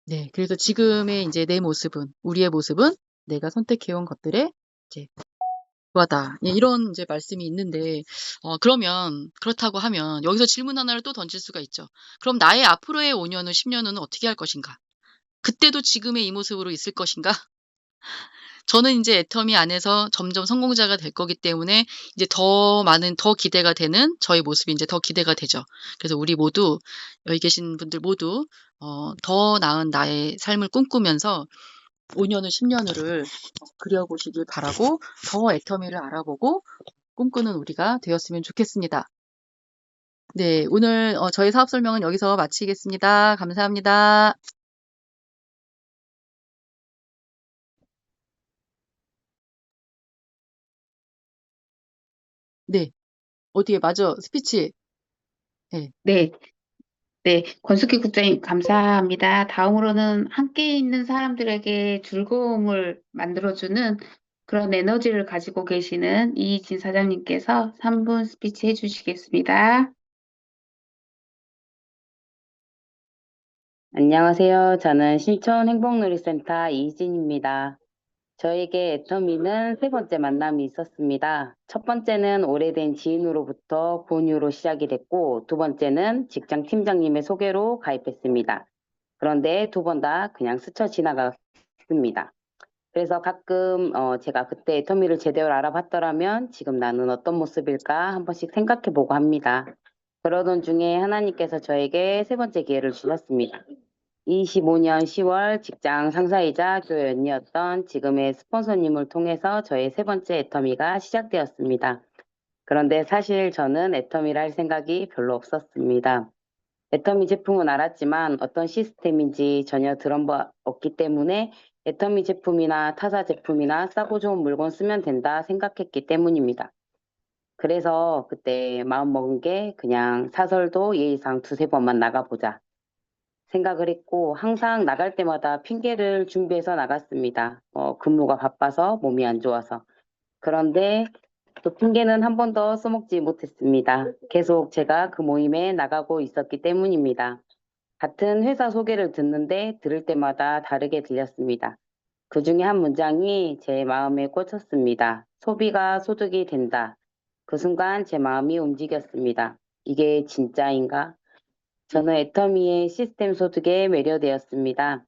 네, 그래서 지금의 이제 내 모습은, 우리의 모습은 내가 선택해온 것들의 이제 결과다. 예, 이런 이제 말씀이 있는데, 그러면, 그렇다고 하면, 여기서 질문 하나를 또 던질 수가 있죠. 그럼 나의 앞으로의 5년 후, 10년 후는 어떻게 할 것인가? 그때도 지금의 이 모습으로 있을 것인가? 저는 이제 애터미 안에서 점점 성공자가 될 거기 때문에 이제 더 기대가 되는 저의 모습이 이제 더 기대가 되죠. 그래서 우리 모두, 여기 계신 분들 모두, 더 나은 나의 삶을 꿈꾸면서 5년 후, 10년 후를 그려보시길 바라고, 더 애터미를 알아보고 꿈꾸는 우리가 되었으면 좋겠습니다. 네, 오늘 저희 사업 설명은 여기서 마치겠습니다. 감사합니다. 네, 어디에 맞아, 스피치. 네. 네, 네, 권숙희 국장님 감사합니다. 다음으로는 함께 있는 사람들에게 즐거움을 만들어주는 그런 에너지를 가지고 계시는 이진 사장님께서 3분 스피치 해주시겠습니다. 안녕하세요. 저는 신촌 행복놀이센터 이진입니다. 저에게 애터미는 세 번째 만남이 있었습니다. 첫 번째는 오래된 지인으로부터 권유로 시작이 됐고, 두 번째는 직장 팀장님의 소개로 가입했습니다. 그런데 두 번 다 그냥 스쳐 지나갔습니다. 그래서 가끔 제가 그때 애터미를 제대로 알아봤더라면 지금 나는 어떤 모습일까 한 번씩 생각해보고 합니다. 그러던 중에 하나님께서 저에게 세 번째 기회를 주셨습니다. 25년 10월 직장 상사이자 교회 언니였던 지금의 스폰서님을 통해서 저의 세 번째 애터미가 시작되었습니다. 그런데 사실 저는 애터미를 할 생각이 별로 없었습니다. 애터미 제품은 알았지만 어떤 시스템인지 전혀 들은 바 없기 때문에 애터미 제품이나 타사 제품이나 싸고 좋은 물건 쓰면 된다 생각했기 때문입니다. 그래서 그때 마음먹은 게 그냥 사설도 예의상 두세 번만 나가보자 생각을 했고 항상 나갈 때마다 핑계를 준비해서 나갔습니다. 근무가 바빠서 몸이 안 좋아서. 그런데 그 핑계는 한 번도 써먹지 못했습니다. 계속 제가 그 모임에 나가고 있었기 때문입니다. 같은 회사 소개를 듣는데 들을 때마다 다르게 들렸습니다. 그 중에 한 문장이 제 마음에 꽂혔습니다. 소비가 소득이 된다. 그 순간 제 마음이 움직였습니다. 이게 진짜인가? 저는 애터미의 시스템 소득에 매료되었습니다.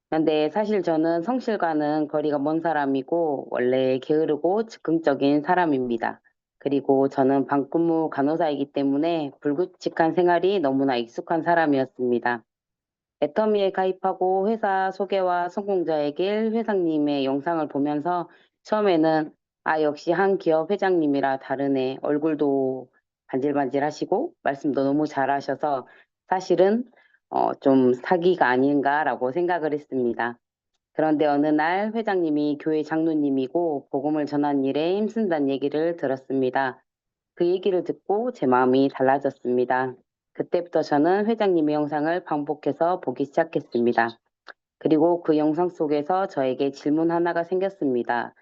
그런데 사실 저는 성실과는 거리가 먼 사람이고 원래 게으르고 즉흥적인 사람입니다. 그리고 저는 방근무 간호사이기 때문에 불규칙한 생활이 너무나 익숙한 사람이었습니다. 애터미에 가입하고 회사 소개와 성공자의 길 회장님의 영상을 보면서 처음에는 역시 한 기업 회장님이라 다르네. 얼굴도 반질반질하시고 말씀도 너무 잘하셔서 사실은 좀 사기가 아닌가라고 생각을 했습니다. 그런데 어느 날 회장님이 교회 장로님이고 복음을 전한 일에 힘쓴다는 얘기를 들었습니다. 그 얘기를 듣고 제 마음이 달라졌습니다. 그때부터 저는 회장님의 영상을 반복해서 보기 시작했습니다. 그리고 그 영상 속에서 저에게 질문 하나가 생겼습니다.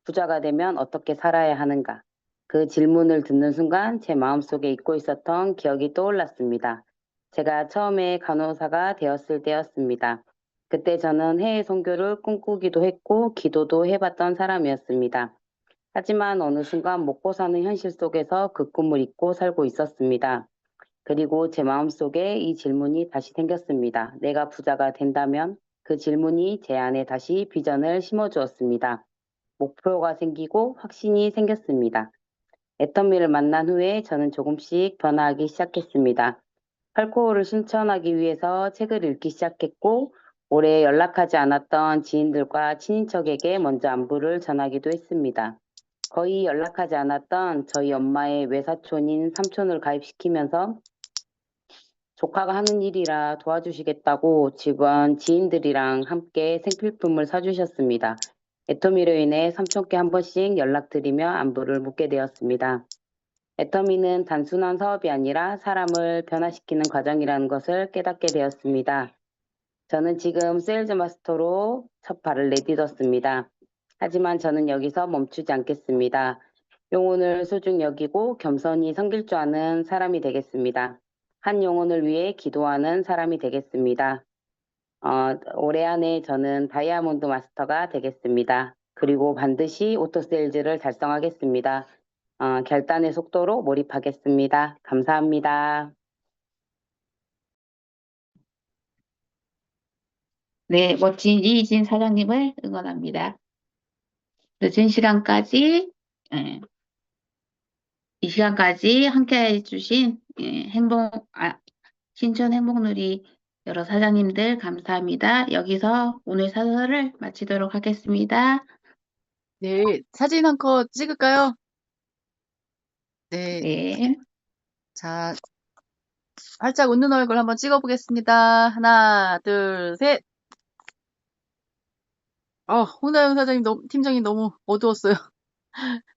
부자가 되면 어떻게 살아야 하는가? 그 질문을 듣는 순간 제 마음속에 잊고 있었던 기억이 떠올랐습니다. 제가 처음에 간호사가 되었을 때였습니다. 그때 저는 해외 선교를 꿈꾸기도 했고 기도도 해봤던 사람이었습니다. 하지만 어느 순간 먹고 사는 현실 속에서 그 꿈을 잊고 살고 있었습니다. 그리고 제 마음속에 이 질문이 다시 생겼습니다. 내가 부자가 된다면? 그 질문이 제 안에 다시 비전을 심어주었습니다. 목표가 생기고 확신이 생겼습니다. 애터미를 만난 후에 저는 조금씩 변화하기 시작했습니다. 팔코어를 실천하기 위해서 책을 읽기 시작했고 오래 연락하지 않았던 지인들과 친인척에게 먼저 안부를 전하기도 했습니다. 거의 연락하지 않았던 저희 엄마의 외사촌인 삼촌을 가입시키면서 조카가 하는 일이라 도와주시겠다고 집안 지인들이랑 함께 생필품을 사주셨습니다. 애터미로 인해 삼촌께 한 번씩 연락드리며 안부를 묻게 되었습니다. 애터미는 단순한 사업이 아니라 사람을 변화시키는 과정이라는 것을 깨닫게 되었습니다. 저는 지금 세일즈 마스터로 첫 발을 내딛었습니다. 하지만 저는 여기서 멈추지 않겠습니다. 영혼을 소중히 여기고 겸손히 섬길 줄 아는 사람이 되겠습니다. 한 영혼을 위해 기도하는 사람이 되겠습니다. 올해 안에 저는 다이아몬드 마스터가 되겠습니다. 그리고 반드시 오토세일즈를 달성하겠습니다. 결단의 속도로 몰입하겠습니다. 감사합니다. 네, 멋진 이희진 사장님을 응원합니다. 늦은 시간까지, 예, 이 시간까지 함께 해주신 신촌 행복누리 여러 사장님들 감사합니다. 여기서 오늘 사설을 마치도록 하겠습니다. 네, 사진 한 컷 찍을까요? 네, 네. 자, 활짝 웃는 얼굴 한번 찍어보겠습니다. 하나, 둘, 셋. 홍나영 사장님, 팀장님 너무 어두웠어요.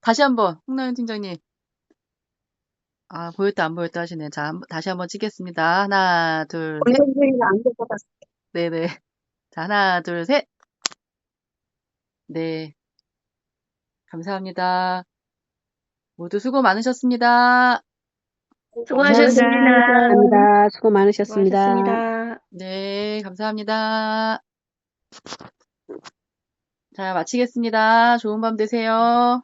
다시 한번, 홍나영 팀장님. 보였다, 안 보였다 하시네. 자, 다시 한번 찍겠습니다. 하나, 둘, 셋. 네네. 자, 하나, 둘, 셋. 네. 감사합니다. 모두 수고 많으셨습니다. 수고하셨습니다. 감사합니다. 수고 많으셨습니다. 수고하셨습니다. 네, 감사합니다. 자, 마치겠습니다. 좋은 밤 되세요.